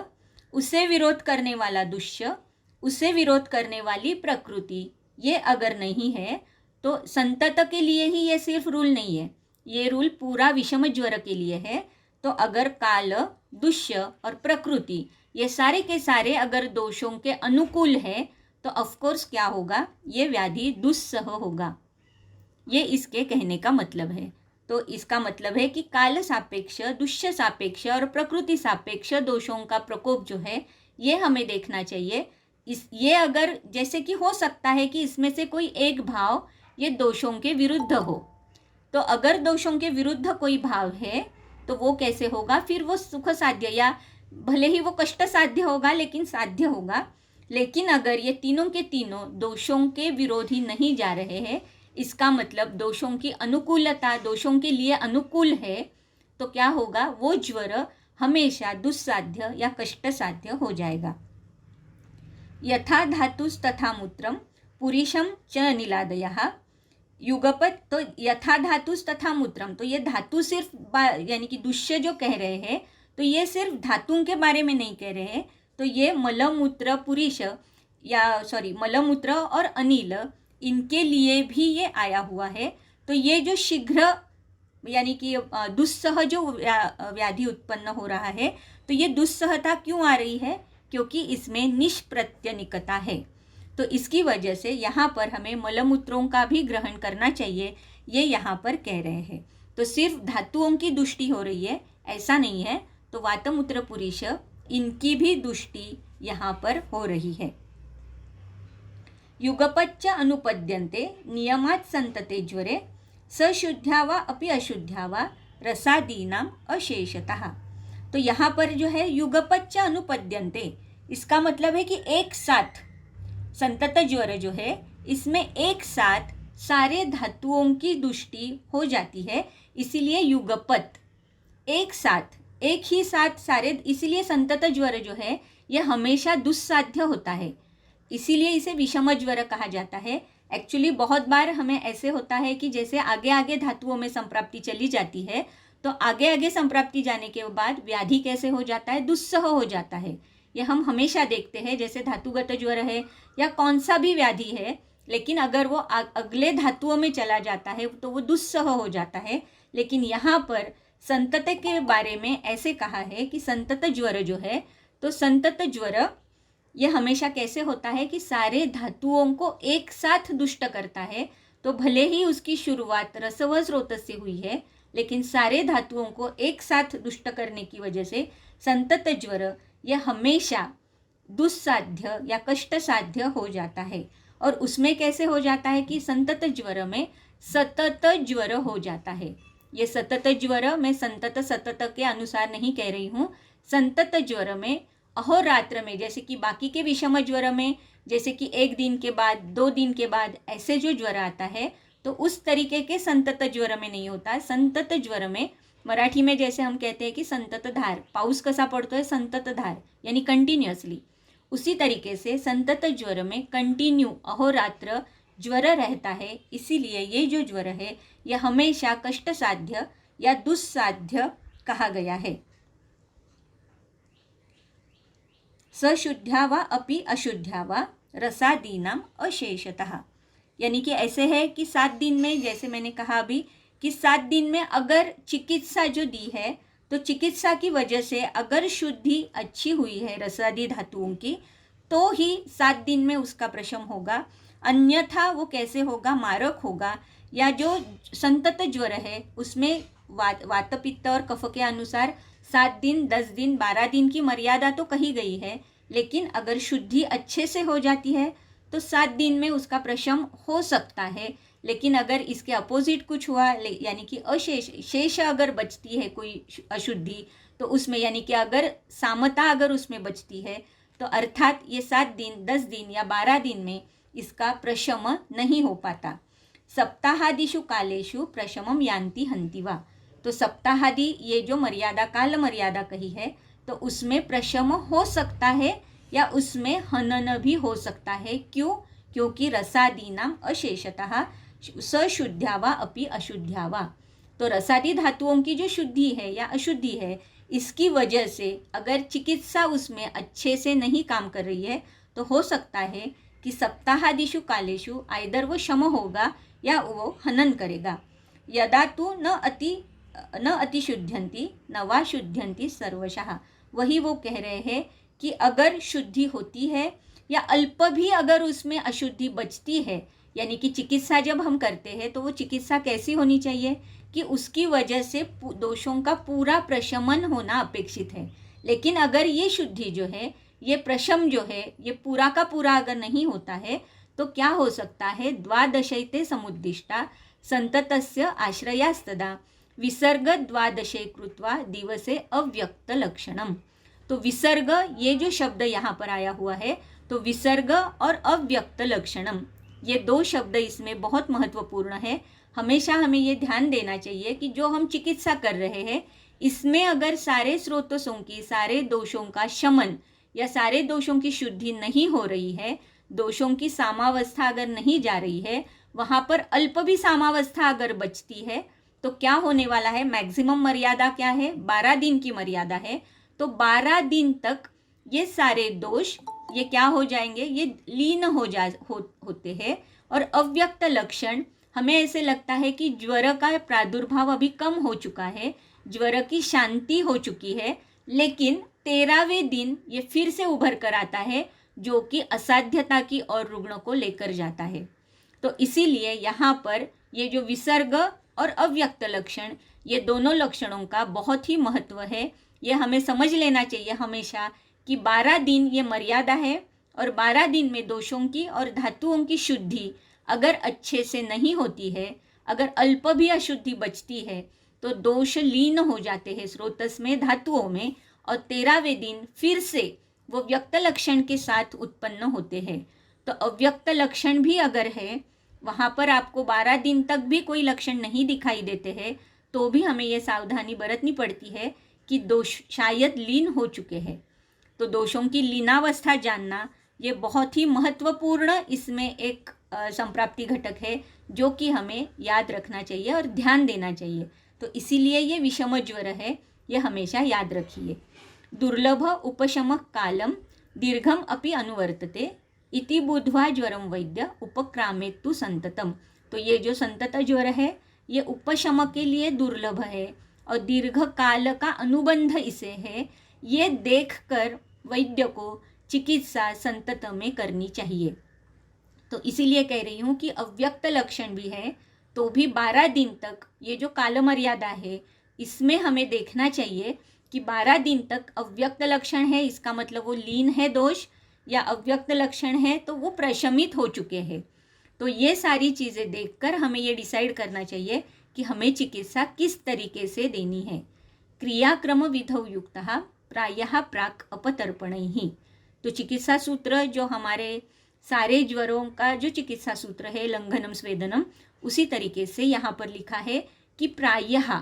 उसे विरोध करने वाला दुष्य, उसे विरोध करने वाली प्रकृति, ये अगर नहीं है तो संतत के लिए ही ये सिर्फ रूल नहीं है, ये रूल पूरा विषम ज्वर के लिए है। तो अगर काल, दुष्य और प्रकृति ये सारे के सारे अगर दोषों के अनुकूल है तो ऑफकोर्स क्या होगा, ये व्याधि दुस्सह होगा। ये इसके कहने का मतलब है। तो इसका मतलब है कि काल सापेक्ष, दुष्य सापेक्ष और प्रकृति सापेक्ष दोषों का प्रकोप जो है ये हमें देखना चाहिए। ये अगर जैसे कि हो सकता है कि इसमें से कोई एक भाव ये दोषों के विरुद्ध हो, तो अगर दोषों के विरुद्ध कोई भाव है तो वो कैसे होगा, फिर वो सुख साध्य या भले ही वो कष्ट साध्य होगा लेकिन साध्य होगा। लेकिन अगर ये तीनों के तीनों दोषों के विरोधी नहीं जा रहे हैं, इसका मतलब दोषों की अनुकूलता दोषों के लिए अनुकूल है, तो क्या होगा, वो ज्वर हमेशा दुस्साध्य या कष्ट साध्य हो जाएगा। यथा धातुस्तथा मूत्रम पुरीशम च नीलादयः युगपत। तो यथा धातुस्तथा मूत्रम, तो ये धातु सिर्फ यानी कि दुष्य जो कह रहे हैं तो ये सिर्फ धातुओं के बारे में नहीं कह रहे हैं, तो ये मलमूत्र पुरीश या मलमूत्र और अनिल इनके लिए भी ये आया हुआ है। तो ये जो शीघ्र यानी कि दुस्सह जो व्याधि उत्पन्न हो रहा है, तो ये दुस्सहता क्यों आ रही है, क्योंकि इसमें निष्प्रत्यनिकता है। तो इसकी वजह से यहाँ पर हमें मलमूत्रों का भी ग्रहण करना चाहिए, ये यहाँ पर कह रहे हैं। तो सिर्फ धातुओं की दुष्टि हो रही है ऐसा नहीं है, तो वातमूत्र पुरीश इनकी भी दुष्टि यहाँ पर हो रही है। युगपच्च अनुपद्यन्ते नियमात् संतते ज्वरे सशुद्ध्या वा अपि अशुद्ध्या वा रसादीनाम अशेषतः। तो यहाँ पर जो है युगपच्च अनुपद्यन्ते, इसका मतलब है कि एक साथ संतत ज्वर जो है इसमें एक साथ सारे धातुओं की दुष्टि हो जाती है, इसीलिए युगपत, एक साथ एक ही साथ सारे, इसीलिए संतत ज्वर जो है यह हमेशा दुस्साध्य होता है, इसीलिए इसे विषम ज्वर कहा जाता है। एक्चुअली बहुत बार हमें ऐसे होता है कि जैसे आगे आगे धातुओं में संप्राप्ति चली जाती है, तो आगे आगे संप्राप्ति जाने के बाद व्याधि कैसे हो जाता है, दुस्सह हो जाता है। यह हम हमेशा देखते हैं, जैसे धातुगत ज्वर है या कौन सा भी व्याधि है, लेकिन अगर वो अगले धातुओं में चला जाता है तो वो दुस्सह हो जाता है। लेकिन यहाँ पर संतत के बारे में ऐसे कहा है कि संतत ज्वर जो है, तो संतत ज्वर यह हमेशा कैसे होता है कि सारे धातुओं को एक साथ दुष्ट करता है। तो भले ही उसकी शुरुआत रसव स्रोत से हुई है, लेकिन सारे धातुओं को एक साथ दुष्ट करने की वजह से संतत ज्वर यह हमेशा दुस्साध्य या कष्ट साध्य हो जाता है। और उसमें कैसे हो जाता है कि संतत ज्वर में सतत ज्वर हो जाता है। ये सतत ज्वर मैं संतत सतत के अनुसार नहीं कह रही हूँ। संतत ज्वर में अहोरात्र में, जैसे कि बाकी के विषम ज्वर में जैसे कि एक दिन के बाद 2 दिन के बाद ऐसे जो ज्वर आता है, तो उस तरीके के संतत ज्वर में नहीं होता है। संतत ज्वर में मराठी में जैसे हम कहते हैं कि संततधार, पाऊस कसा पड़तो है संततधार यानी कंटिन्यूअसली, उसी तरीके से संतत ज्वर में कंटिन्यू अहोरात्र ज्वर रहता है। इसीलिए ये जो ज्वर है यह हमेशा कष्ट साध्य या दुस्साध्य कहा गया है। सशुद्ध्या वा अपि अशुद्ध्या वा रसादीनाम अशेषतः, यानी कि ऐसे है कि 7 दिन में, जैसे मैंने कहा अभी कि 7 दिन में अगर चिकित्सा जो दी है, तो चिकित्सा की वजह से अगर शुद्धि अच्छी हुई है रसादी धातुओं की, तो ही 7 दिन में उसका प्रशम होगा। अन्यथा वो कैसे होगा, मारक होगा। या जो संतत ज्वर है उसमें वात पित्त और कफ के अनुसार 7 दिन, 10 दिन, 12 दिन की मर्यादा तो कही गई है, लेकिन अगर शुद्धि अच्छे से हो जाती है तो 7 दिन में उसका प्रशम हो सकता है। लेकिन अगर इसके अपोजिट कुछ हुआ, यानी कि शेष अगर बचती है कोई अशुद्धि, तो उसमें यानी कि अगर सामता अगर उसमें बचती है, तो अर्थात ये 7 दिन, 10 दिन या 12 दिन में इसका प्रशम नहीं हो पाता। सप्ताहादिषु कालेषु प्रशमम यान्ति हन्ति वा, तो सप्ताहादि ये जो मर्यादा, काल मर्यादा कही है, तो उसमें प्रशम हो सकता है या उसमें हनन भी हो सकता है। क्यों? क्योंकि रसादीनाम अशेषतः सशुद्ध्या वा अपि अशुद्ध्या वा। तो रसादी धातुओं की जो शुद्धि है या अशुद्धि है, इसकी वजह से अगर चिकित्सा उसमें अच्छे से नहीं काम कर रही है तो हो सकता है कि सप्ताहादिषु कालेषु आइदर वो शम होगा या वो हनन करेगा। यदा तो न अतिशुद्ध्यन्ति न वा शुद्ध्यन्ति सर्वशः। वही वो कह रहे हैं कि अगर शुद्धि होती है या अल्प भी अगर उसमें अशुद्धि बचती है, यानी कि चिकित्सा जब हम करते हैं तो वो चिकित्सा कैसी होनी चाहिए कि उसकी वजह से दोषों का पूरा प्रशमन होना अपेक्षित है। लेकिन अगर ये शुद्धि जो है, ये प्रशम जो है, ये पूरा का पूरा अगर नहीं होता है तो क्या हो सकता है, द्वादशैते समुद्दिष्टा संततस्य आश्रयास्तदा विसर्ग द्वादशे कृत्वा दिवसे अव्यक्त लक्षणम। तो विसर्ग, ये जो शब्द यहाँ पर आया हुआ है, तो विसर्ग और अव्यक्त लक्षणम, ये दो शब्द इसमें बहुत महत्वपूर्ण है। हमेशा हमें ये ध्यान देना चाहिए कि जो हम चिकित्सा कर रहे हैं इसमें अगर सारे स्रोतों की, सारे दोषों का शमन या सारे दोषों की शुद्धि नहीं हो रही है, दोषों की सामावस्था अगर नहीं जा रही है, वहाँ पर अल्प भी सामावस्था अगर बचती है तो क्या होने वाला है, मैक्सिमम मर्यादा क्या है, 12 दिन की मर्यादा है। तो 12 दिन तक ये सारे दोष ये क्या हो जाएंगे, ये लीन होते हैं। और अव्यक्त लक्षण, हमें ऐसे लगता है कि ज्वर का प्रादुर्भाव अभी कम हो चुका है, ज्वर की शांति हो चुकी है, लेकिन 13वें दिन ये फिर से उभर कर आता है, जो कि असाध्यता की और रुग्ण को लेकर जाता है। तो इसीलिए यहाँ पर ये जो विसर्ग और अव्यक्त लक्षण, ये दोनों लक्षणों का बहुत ही महत्व है। ये हमें समझ लेना चाहिए हमेशा कि 12 दिन ये मर्यादा है और 12 दिन में दोषों की और धातुओं की शुद्धि अगर अच्छे से नहीं होती है, अगर अल्प भी अशुद्धि बचती है तो दोष लीन हो जाते हैं स्रोतस में, धातुओं में, और 13वें दिन फिर से वो व्यक्त लक्षण के साथ उत्पन्न होते हैं। तो अव्यक्त लक्षण भी अगर है, वहाँ पर आपको 12 दिन तक भी कोई लक्षण नहीं दिखाई देते हैं, तो भी हमें ये सावधानी बरतनी पड़ती है कि दोष शायद लीन हो चुके हैं। तो दोषों की लीनावस्था जानना ये बहुत ही महत्वपूर्ण इसमें एक संप्राप्ति घटक है, जो कि हमें याद रखना चाहिए और ध्यान देना चाहिए। तो इसीलिए ये विषम ज्वर है, ये हमेशा याद रखिए। दुर्लभ उपशम कालम दीर्घम अपि अनुवर्तते इति बुद्ध्वा ज्वरम वैद्य उपक्रामेत्तु संततम। तो ये जो संतत ज्वर है ये उपशम के लिए दुर्लभ है और दीर्घ काल का अनुबंध इसे है, ये देखकर वैद्य को चिकित्सा संतत में करनी चाहिए। तो इसीलिए कह रही हूँ कि अव्यक्त लक्षण भी है तो भी 12 दिन तक ये जो काल मर्यादा है इसमें हमें देखना चाहिए कि 12 दिन तक अव्यक्त लक्षण है, इसका मतलब वो लीन है दोष, या अव्यक्त लक्षण है तो वो प्रशमित हो चुके हैं। तो ये सारी चीज़ें देखकर हमें ये डिसाइड करना चाहिए कि हमें चिकित्सा किस तरीके से देनी है। क्रियाक्रम विधौ युक्तः प्रायः प्राक अपतर्पणैः। तो चिकित्सा सूत्र जो हमारे सारे ज्वरों का जो चिकित्सा सूत्र है, लंघनम स्वेदनम, उसी तरीके से यहाँ पर लिखा है कि प्रायः,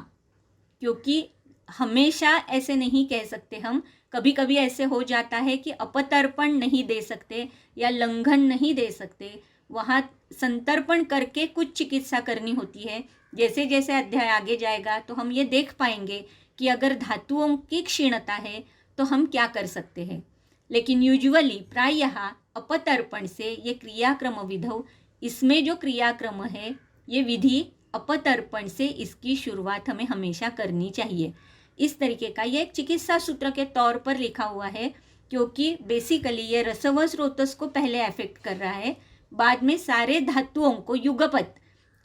क्योंकि हमेशा ऐसे नहीं कह सकते हम, कभी कभी ऐसे हो जाता है कि अपतर्पण नहीं दे सकते या लंघन नहीं दे सकते, वहाँ संतर्पण करके कुछ चिकित्सा करनी होती है। जैसे जैसे अध्याय आगे जाएगा तो हम ये देख पाएंगे कि अगर धातुओं की क्षीणता है तो हम क्या कर सकते हैं। लेकिन यूजुअली प्रायः अपतर्पण से ये क्रियाक्रम विधौ, इसमें जो क्रियाक्रम है ये विधि अपतर्पण से इसकी शुरुआत हमें हमेशा करनी चाहिए। इस तरीके का ये एक चिकित्सा सूत्र के तौर पर लिखा हुआ है, क्योंकि बेसिकली ये रसव स्रोतस को पहले अफेक्ट कर रहा है, बाद में सारे धातुओं को युगपत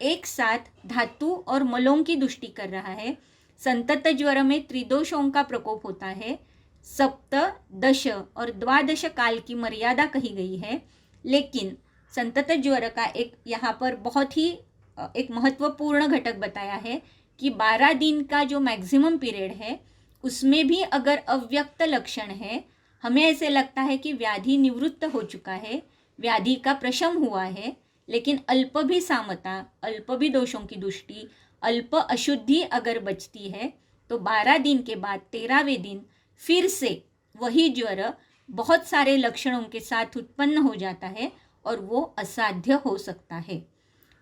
एक साथ धातु और मलों की दुष्टि कर रहा है। संतत ज्वर में त्रिदोषों का प्रकोप होता है, सप्त, दश और द्वादश काल की मर्यादा कही गई है। लेकिन संतत ज्वर का एक यहाँ पर बहुत ही एक महत्वपूर्ण घटक बताया है कि 12 दिन का जो मैक्सिमम पीरियड है उसमें भी अगर अव्यक्त लक्षण है, हमें ऐसे लगता है कि व्याधि निवृत्त हो चुका है, व्याधि का प्रशम हुआ है, लेकिन अल्प भी सामता, अल्प भी दोषों की दुष्टि, अल्प अशुद्धि अगर बचती है तो 12 दिन के बाद 13वें दिन फिर से वही ज्वर बहुत सारे लक्षणों के साथ उत्पन्न हो जाता है और वो असाध्य हो सकता है।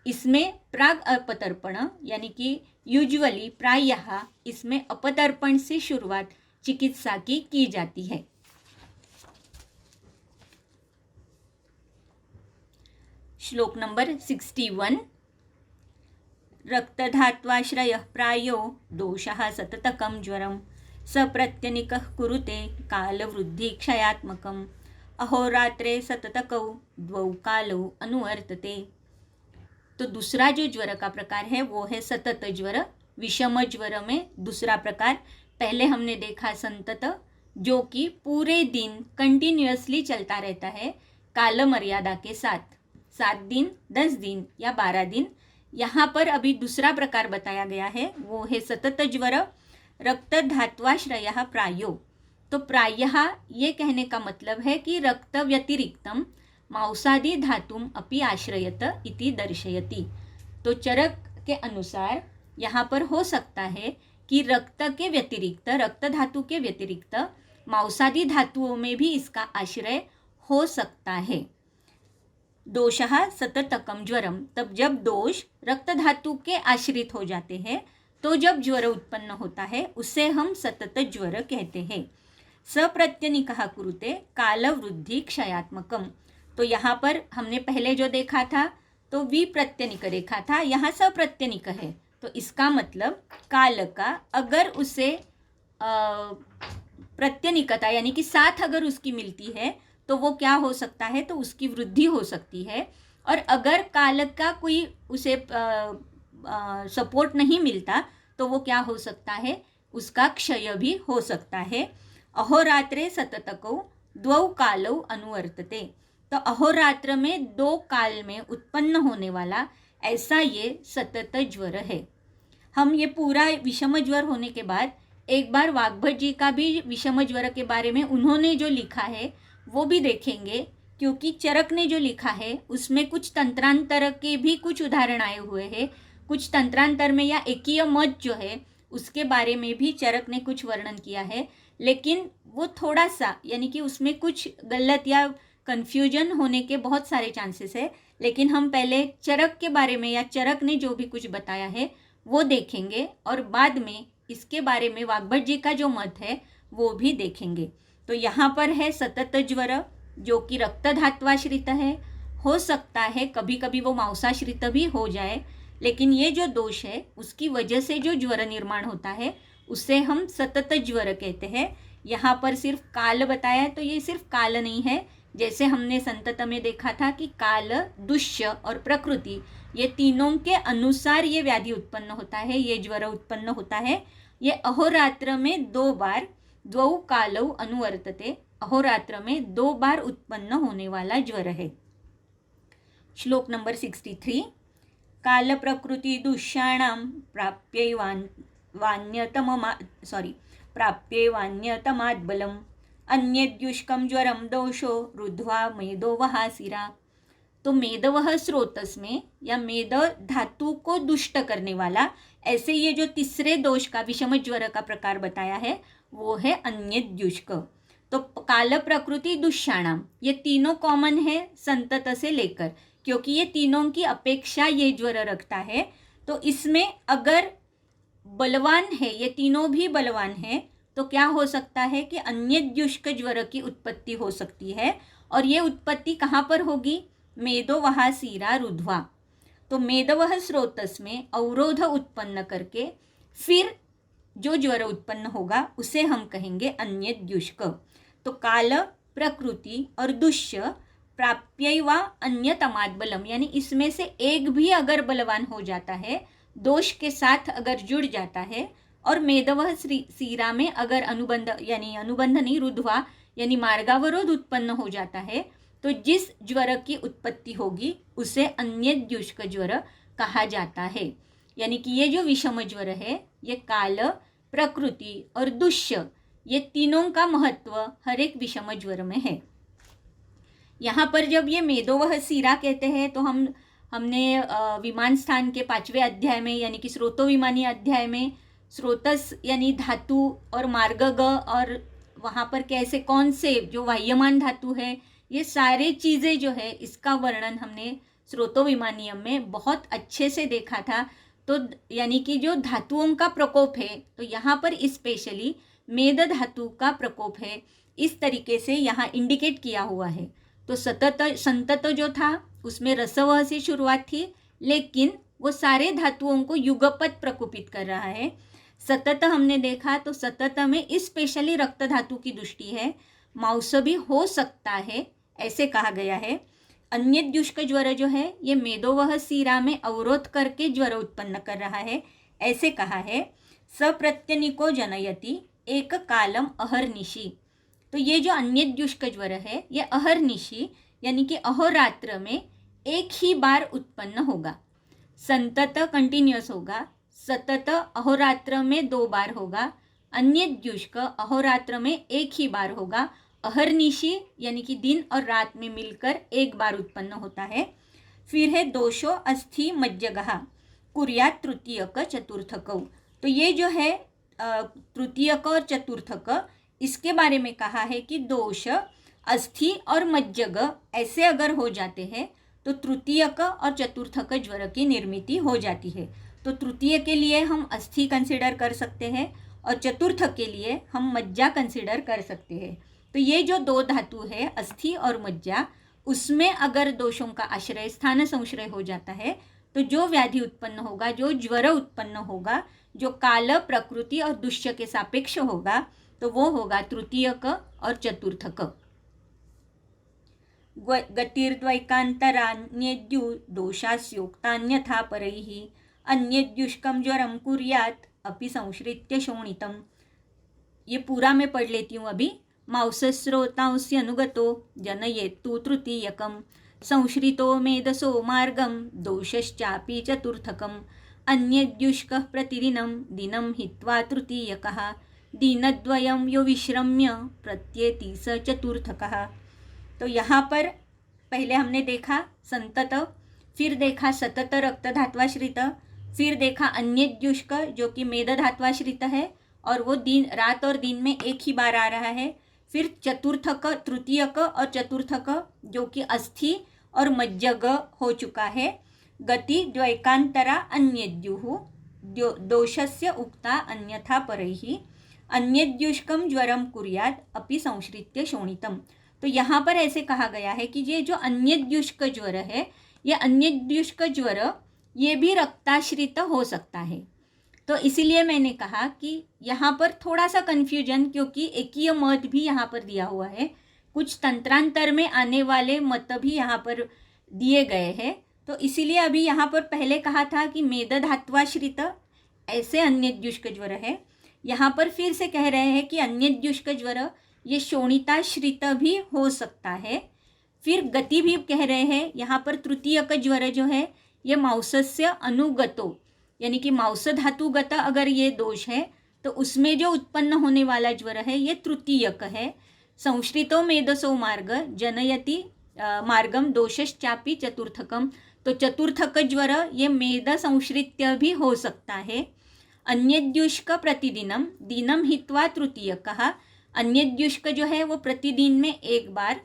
इसमें प्राग अपतर्पण यानी कि यूजुअली प्रायः इसमें अपतर्पण से शुरुआत चिकित्सा की जाती है। श्लोक नंबर 61। रक्तधात्वाश्रयः प्रायो दोषः सततकं ज्वरं सप्रत्यनिकः कुरुते कालवृद्धिक्षयात्मकम् अहोरात्रे सततकौ द्वौ कालौ अनुवर्तते। तो दूसरा जो ज्वर का प्रकार है वो है सतत ज्वर। विषम ज्वर में दूसरा प्रकार पहले हमने देखा संतत, जो कि पूरे दिन कंटिन्यूअसली चलता रहता है काल मर्यादा के साथ, 7 दिन, 10 दिन या 12 दिन। यहाँ पर अभी दूसरा प्रकार बताया गया है, वो है सतत ज्वर। रक्त धात्वाश्रयः प्रायो, तो प्रायः ये कहने का मतलब है कि रक्त व्यतिरिक्तम मांसादि धातुम अपि आश्रयत इति दर्शयति। तो चरक के अनुसार यहाँ पर हो सकता है कि रक्त के व्यतिरिक्त, रक्त धातु के व्यतिरिक्त मांसादि धातुओं में भी इसका आश्रय हो सकता है। दोषः सततकम ज्वरम, तब जब दोष रक्त धातु के आश्रित हो जाते हैं तो जब ज्वर उत्पन्न होता है उसे हम सतत ज्वर कहते हैं। सप्रत्यनिकः कुरुते कालवृद्धि क्षयात्मकम, तो यहाँ पर हमने पहले जो देखा था तो विप्रत्यनिक रेखा था, यहाँ सप्रत्यनिक है। तो इसका मतलब काल का अगर उसे प्रत्यनिकता यानी कि साथ अगर उसकी मिलती है तो वो क्या हो सकता है, तो उसकी वृद्धि हो सकती है। और अगर काल का कोई उसे सपोर्ट नहीं मिलता तो वो क्या हो सकता है, उसका क्षय भी हो सकता है। अहोरात्रे सततकौ द्वौ कालौ अनुवर्तते, तो अहोरात्र में 2 काल में उत्पन्न होने वाला ऐसा ये सतत ज्वर है। हम ये पूरा विषम ज्वर होने के बाद एक बार वाग्भट जी का भी विषम ज्वर के बारे में उन्होंने जो लिखा है वो भी देखेंगे, क्योंकि चरक ने जो लिखा है उसमें कुछ तंत्रांतर के भी कुछ उदाहरण आए हुए हैं। कुछ तंत्रांतर में या एकीय मत जो है उसके बारे में भी चरक ने कुछ वर्णन किया है, लेकिन वो थोड़ा सा यानी कि उसमें कुछ गलत या कन्फ्यूजन होने के बहुत सारे चांसेस है। लेकिन हम पहले चरक के बारे में या चरक ने जो भी कुछ बताया है वो देखेंगे और बाद में इसके बारे में वाग्भट जी का जो मत है वो भी देखेंगे। तो यहाँ पर है सतत ज्वर जो कि रक्त धात्वाश्रित है। हो सकता है कभी कभी वो मांसाश्रित भी हो जाए, लेकिन ये जो दोष है उसकी वजह से जो ज्वर निर्माण होता है उसे हम सतत ज्वर कहते हैं। यहाँ पर सिर्फ काल बताया है तो ये सिर्फ काल नहीं है, जैसे हमने संतत में देखा था कि काल, दुष्य और प्रकृति ये तीनों के अनुसार ये व्याधि उत्पन्न होता है, ये ज्वर उत्पन्न होता है। ये अहोरात्र में 2 बार, द्वौ कालौ अनुवर्तते, अहोरात्र में 2 बार उत्पन्न होने वाला ज्वर है। श्लोक नंबर 63। काल प्रकृति दुष्याणां प्राप्यैवान्यतमात् बलम् अन्यद्युष्कं ज्वरम दोषो रुद्ध्वा मेदो वहासिरा। तो मेदवह स्रोतस में या मेद धातु को दुष्ट करने वाला, ऐसे ये जो तीसरे दोष का विषम ज्वर का प्रकार बताया है वो है अन्यद्युष्क। तो काल प्रकृति दुष्याणाम ये तीनों कॉमन है संतत से लेकर, क्योंकि ये तीनों की अपेक्षा ये ज्वर रखता है। तो इसमें अगर बलवान है, ये तीनों भी बलवान है, तो क्या हो सकता है कि अन्यद्युष्क ज्वर की उत्पत्ति हो सकती है। और ये उत्पत्ति कहाँ पर होगी, मेदो वहासीरा रुध्वा। तो मेदवह स्रोतस में अवरोध उत्पन्न करके फिर जो ज्वर उत्पन्न होगा उसे हम कहेंगे अन्यद्युष्क। तो काल, प्रकृति और दुष्य प्राप्यैवा अन्यतमात् बलम, यानी इसमें से एक भी अगर बलवान हो जाता है, दोष के साथ अगर जुड़ जाता है, और मेदवह सीरा में अगर अनुबंध नहीं, रुध्वा यानी मार्गावरोध उत्पन्न हो जाता है, तो जिस ज्वर की उत्पत्ति होगी उसे अन्यद्युष्क ज्वर कहा जाता है। यानी कि ये जो विषम ज्वर है ये काल, प्रकृति और दुष्य ये तीनों का महत्व हर एक विषम ज्वर में है। यहाँ पर जब ये मेदोवह सीरा कहते हैं तो हमने विमान स्थान के 5वें अध्याय में यानी कि स्रोतो विमानी अध्याय में स्रोतस यानी धातु और मार्ग ग और वहाँ पर कैसे कौन से जो वाह्यमान धातु है, ये सारे चीज़ें जो है इसका वर्णन हमने स्रोतोविमानियम में बहुत अच्छे से देखा था। तो यानी कि जो धातुओं का प्रकोप है, तो यहाँ पर स्पेशली मेद धातु का प्रकोप है, इस तरीके से यहाँ इंडिकेट किया हुआ है। तो सतत संतत जो था उसमें रसवह से शुरुआत थी, लेकिन वो सारे धातुओं को युगपत प्रकोपित कर रहा है। सतत हमने देखा तो सतत में स्पेशली रक्त धातु की दृष्टि है, मांस भी हो सकता है ऐसे कहा गया है। अन्य द्युष्क ज्वर जो है ये मेदोवह सीरा में अवरोध करके ज्वर उत्पन्न कर रहा है, ऐसे कहा है। सप्रत्यनिको जनयति एक कालम अहर्निशि। तो ये जो अन्य द्युष्क ज्वर है ये अहर्निशि यानी कि अहोरात्र में एक ही बार उत्पन्न होगा। संतत कंटिन्यूस होगा, सतत अहोरात्र में 2 बार होगा, अन्य द्युष्क अहोरात्र में एक ही बार होगा, अहर्निशि यानी कि दिन और रात में मिलकर एक बार उत्पन्न होता है। फिर है दोषो अस्थि मज्जगः कुर्यात् तृतीयक चतुर्थकौ। तो ये जो है तृतीयक और चतुर्थक, इसके बारे में कहा है कि दोष अस्थि और मज्जग ऐसे अगर हो जाते हैं तो तृतीयक और चतुर्थक ज्वर की निर्मिति हो जाती है। तो तृतीय के लिए हम अस्थि कंसिडर कर सकते हैं और चतुर्थ के लिए हम मज्जा कंसिडर कर सकते हैं। तो ये जो 2 धातु है अस्थि और मज्जा, उसमें अगर दोषों का आश्रय स्थान संश्रय हो जाता है तो जो व्याधि उत्पन्न होगा, जो ज्वर उत्पन्न होगा, जो काल प्रकृति और दुष्य के सापेक्ष होगा, तो वो होगा तृतीयक और चतुर्थक। गतिर्द्वैकान्तरान्यद्यु दोषास्योक्तान्यथा परैः अन्यद्युष्कं ज्वरं कुर्यात् अपि संश्रित्य शोणितम्। ये पूरा मैं पढ़ लेती हूँ अभी। मांसस्रोतांस्य अनुगतो जनयेत्तु तृतीयकं संश्रितो मेदसो मार्गं दोषश्चापि चतुर्थकम् अन्यद्युष्कः प्रतिदिनं दिनं हित्वा तृतीयकः दिनद्वयं यो विश्रम्य प्रत्येति स चतुर्थकः। तो यहाँ पर पहले हमने देखा संतत, फिर देखा सतत रक्त धात्वाश्रित, फिर देखा अन्य द्युष्क जो कि मेद धात्वाश्रित है और वो दिन रात और दिन में एक ही बार आ रहा है। फिर चतुर्थक, तृतीयक और चतुर्थक जो कि अस्थि और मज्जग हो चुका है। गति द्वैकांतरा अन्यद्युः दोषस्य उक्ता अन्यथा परैः अन्यद्युष्कं ज्वरं कुर्यात् अपि संश्रित्य शोणितम्। तो यहाँ पर ऐसे कहा गया है कि ये जो अन्यद्युष्क ज्वर है, ये अन्यद्युष्क ज्वर ये भी रक्ताश्रित हो सकता है। तो इसीलिए मैंने कहा कि यहाँ पर थोड़ा सा कन्फ्यूजन, क्योंकि एकीय मत भी यहाँ पर दिया हुआ है, कुछ तंत्रांतर में आने वाले मत भी यहाँ पर दिए गए हैं। तो इसीलिए अभी यहाँ पर पहले कहा था कि मेद धात्वाश्रित ऐसे अन्यद्युष्क ज्वर है, यहाँ पर फिर से कह रहे हैं कि अन्यद्युष्क ज्वर ये शोणिताश्रित भी हो सकता है। फिर गति भी कह रहे हैं, यहाँ पर तृतीयक ज्वर जो है ये मांसस्य अनुगतो यानी कि मांस धातुगत अगर ये दोष है तो उसमें जो उत्पन्न होने वाला ज्वर है ये तृतीयक है। संश्रितो मेदसो मार्ग जनयति मार्गम दोषश्चापि चतुर्थकम। तो चतुर्थक ज्वर ये मेद संश्रित्य भी हो सकता है। अन्यद्युष्क प्रतिदिनम दिनम हित्वा तृतीयकः, अन्यद्युष्क जो है वो प्रतिदिन में एक बार,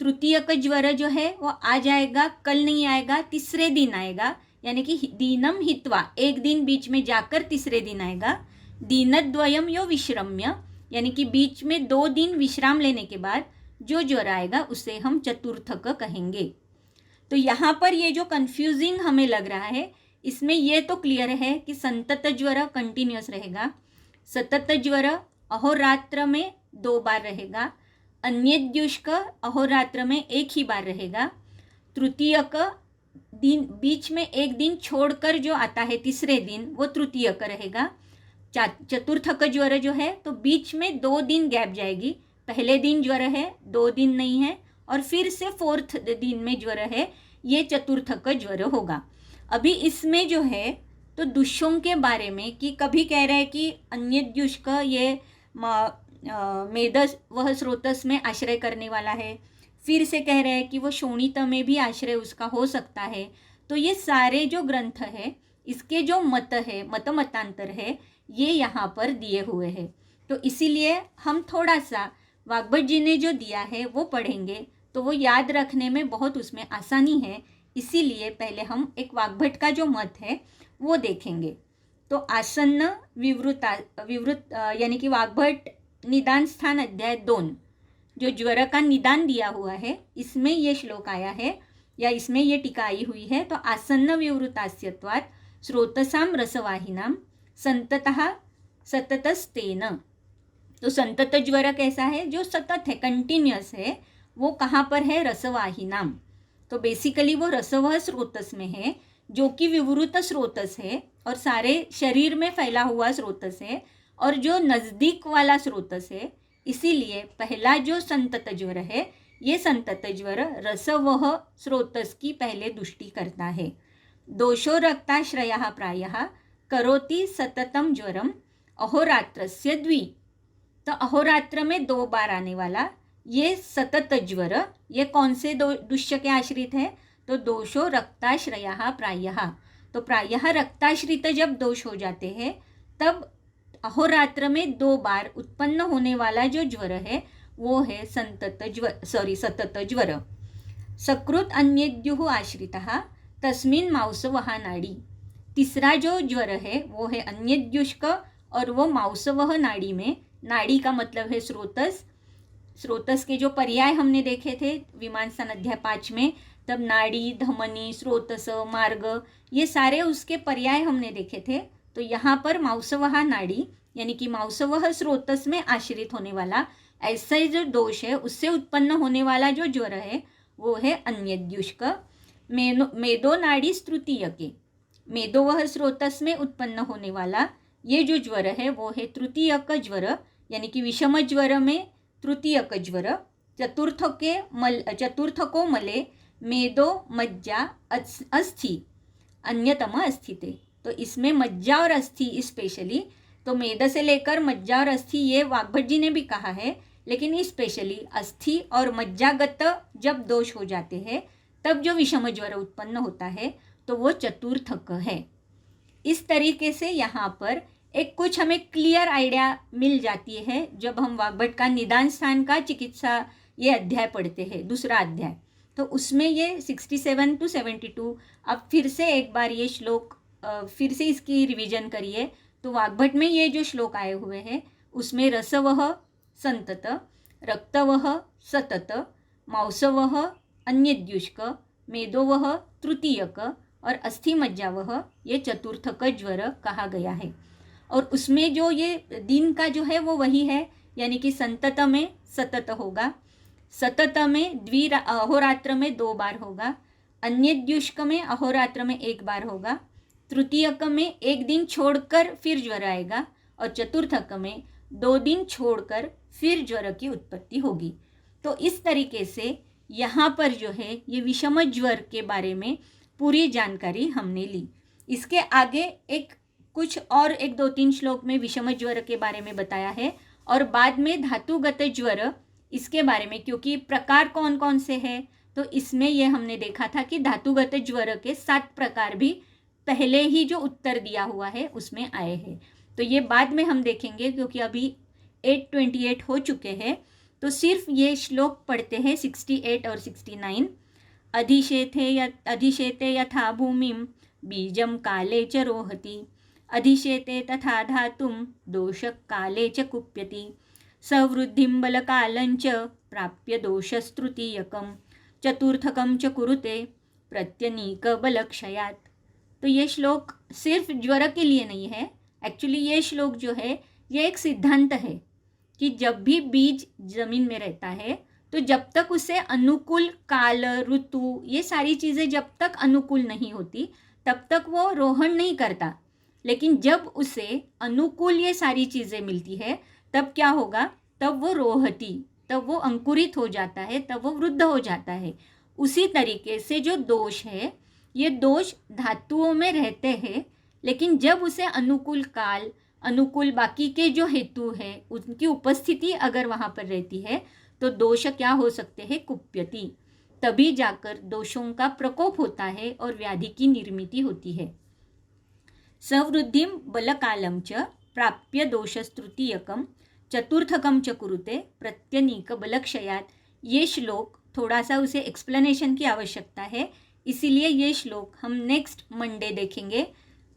तृतीयक ज्वर जो है वो आ जाएगा, कल नहीं आएगा, तीसरे दिन आएगा, यानी कि दीनम हित्वा एक दिन बीच में जाकर तीसरे दिन आएगा। दीनद्वयम यो विश्रम्य यानी कि बीच में 2 दिन विश्राम लेने के बाद जो ज्वर आएगा उसे हम चतुर्थक कहेंगे। तो यहाँ पर ये जो कंफ्यूजिंग हमें लग रहा है, इसमें ये तो क्लियर है कि संतत ज्वर कंटिन्यूस रहेगा, सतत ज्वर अहोरात्र में 2 बार रहेगा, अन्यद्युष्क अहोरात्र में एक ही बार रहेगा, तृतीयक दिन बीच में एक दिन छोड़कर जो आता है तीसरे दिन वो तृतीयक रहेगा। चतुर्थक ज्वर जो है तो बीच में 2 दिन गैप जाएगी, पहले दिन ज्वर है 2 दिन नहीं है और फिर से 4th दिन में ज्वर है, ये चतुर्थक ज्वर होगा। अभी इसमें जो है तो दुष्यों के बारे में कि कभी कह रहे हैं कि अन्यद्युष्क ये मेदस वह स्रोतस में आश्रय करने वाला है, फिर से कह रहे हैं कि वो शोणित में भी आश्रय उसका हो सकता है। तो ये सारे जो ग्रंथ है इसके जो मत है, मतांतर है, ये यहाँ पर दिए हुए हैं। तो इसीलिए हम थोड़ा सा वाग्भट जी ने जो दिया है वो पढ़ेंगे तो वो याद रखने में बहुत उसमें आसानी है। इसीलिए पहले हम एक वाग्भट का जो मत है वो देखेंगे। तो आसन्न विवृत यानी कि वाग्भट निदान स्थान अध्याय 2 जो ज्वर का निदान दिया हुआ है इसमें ये श्लोक आया है या इसमें ये टीका आई हुई है। तो आसन्न विवृतास्यत्वात् स्रोतसाम रसवाहिनाम संततः सततस्तेन। तो संतत ज्वर कैसा है, जो सतत है, कंटिन्यूअस है। वो कहाँ पर है, रसवाहिनाम। तो बेसिकली वो रसवह स्रोतस में है जो कि विवृत स्रोतस है और सारे शरीर में फैला हुआ स्रोतस है और जो नज़दीक वाला स्रोतस है। इसीलिए पहला जो संतत ज्वर है ये संतत ज्वर रसवह स्रोतस की पहले दृष्टि करता है। दोषो रक्ताश्रयः प्रायः करोति सततम ज्वरम अहोरात्रस्य द्वि। तो अहोरात्र में 2 बार आने वाला ये सतत ज्वर, ये कौन से दुष्य के आश्रित है, तो दोषो रक्ताश्रयः प्रायः। तो प्रायः रक्ताश्रित जब दोष हो जाते हैं तब अहोरात्र में 2 बार उत्पन्न होने वाला जो ज्वर है वो है सतत ज्वर। सकृत अन्यद्युः आश्रितः तस्मिन् मांसवहा नाड़ी। तीसरा जो ज्वर है वो है अन्यद्युष्क और वो मांसवह नाड़ी में, नाड़ी का मतलब है स्रोतस। स्रोतस के जो पर्याय हमने देखे थे विमान स्थान अध्याय 5 में, तब नाड़ी, धमनी, स्रोतस, मार्ग, ये सारे उसके पर्याय हमने देखे थे। तो यहाँ पर मांसवहा नाड़ी यानी कि मांसवह स्रोतस में आश्रित होने वाला ऐसा जो दोष है उससे उत्पन्न होने वाला जो ज्वर है वो है अन्यद्युष्क। मेदो नाड़ी तृतीय के, मेदोवह स्रोतस में उत्पन्न होने वाला ये जो ज्वर है वो है तृतीयक ज्वर यानी कि विषम ज्वर में तृतीयक ज्वर। चतुर्थको मले मेदो मज्जा अस्थि अन्यतम अस्थिते। तो इसमें मज्जा और अस्थि स्पेशली, तो मेद से लेकर मज्जा और अस्थि ये वाग्भट जी ने भी कहा है, लेकिन स्पेशली अस्थि और मज्जागत जब दोष हो जाते हैं तब जो विषम ज्वर उत्पन्न होता है तो वो चतुर्थक है। इस तरीके से यहाँ पर एक कुछ हमें क्लियर आइडिया मिल जाती है जब हम वाग्भट का निदान स्थान का चिकित्सा ये अध्याय पढ़ते हैं, दूसरा अध्याय। तो उसमें ये 67 to 72 अब फिर से एक बार ये श्लोक फिर से इसकी रिवीजन करिए। तो वाग्भट में ये जो श्लोक आए हुए हैं उसमें रसवह संतत, रक्तवह सतत, मांसवह अन्यद्युष्क, मेदोवह तृतीयक और अस्थि मज्जावह ये चतुर्थक ज्वर कहा गया है। और उसमें जो ये दिन का जो है वो वही है, यानी कि संतत में सतत होगा, सतत में अहोरात्र में 2 बार होगा, अन्यद्युष्क में अहोरात्र में 1 बार होगा, तृतीयक में 1 दिन छोड़कर फिर ज्वर आएगा और चतुर्थक में 2 दिन छोड़कर फिर ज्वर की उत्पत्ति होगी। तो इस तरीके से यहाँ पर जो है ये विषम ज्वर के बारे में पूरी जानकारी हमने ली। इसके आगे कुछ और 1-2-3 श्लोक में विषम ज्वर के बारे में बताया है और बाद में धातुगत ज्वर इसके बारे में, क्योंकि प्रकार कौन कौन से हैं तो इसमें ये हमने देखा था कि धातुगत ज्वर के 7 प्रकार भी पहले ही जो उत्तर दिया हुआ है उसमें आए हैं। तो ये बाद में हम देखेंगे क्योंकि अभी 8:28 हो चुके हैं। तो सिर्फ ये श्लोक पढ़ते हैं 68 और 69। अधिशेते यथा भूमिम बीजम काले च रोहति, अधिशेते तथा धातुं दोषः काले च कुप्यति, सवृद्धिं बलकालं च प्राप्य दोषस्तृतीयकं, चतुर्थकं च कुरुते प्रत्यनीक बलक्षयात्। तो ये श्लोक सिर्फ ज्वर के लिए नहीं है। एक्चुअली ये श्लोक जो है ये एक सिद्धांत है कि जब भी बीज जमीन में रहता है तो जब तक उसे अनुकूल काल, ऋतु, ये सारी चीज़ें जब तक अनुकूल नहीं होती तब तक वो रोहण नहीं करता। लेकिन जब उसे अनुकूल ये सारी चीज़ें मिलती है तब क्या होगा, तब वो रोहती, तब वो अंकुरित हो जाता है, तब वो वृद्ध हो जाता है। उसी तरीके से जो दोष है ये दोष धातुओं में रहते हैं, लेकिन जब उसे अनुकूल काल, अनुकूल बाकी के जो हेतु है उनकी उपस्थिति अगर वहाँ पर रहती है तो दोष क्या हो सकते हैं, कुप्यति, तभी जाकर दोषों का प्रकोप होता है और व्याधि की निर्मिति होती है। सवृद्धिं बलकालं च प्राप्य दोषस्तृतीयकं चतुर्थकम च कुरुते प्रत्यनीक बलक्षयात, ये श्लोक थोड़ा सा उसे एक्सप्लेनेशन की आवश्यकता है, इसीलिए ये श्लोक हम नेक्स्ट मंडे देखेंगे।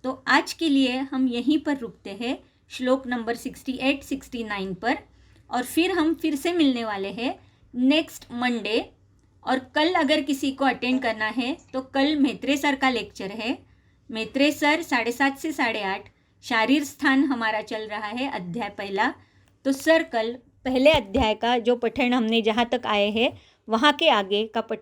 तो आज के लिए हम यहीं पर रुकते हैं, श्लोक नंबर 68-69 पर, और फिर हम फिर से मिलने वाले हैं नेक्स्ट मंडे। और कल अगर किसी को अटेंड करना है तो कल मेत्रे सर का लेक्चर है। मेत्रे सर 7:30 से 8:30, शारीर स्थान हमारा चल रहा है अध्याय पहला। तो सर कल पहले अध्याय का जो पठन हमने जहाँ तक आए हैं वहाँ के आगे का पठन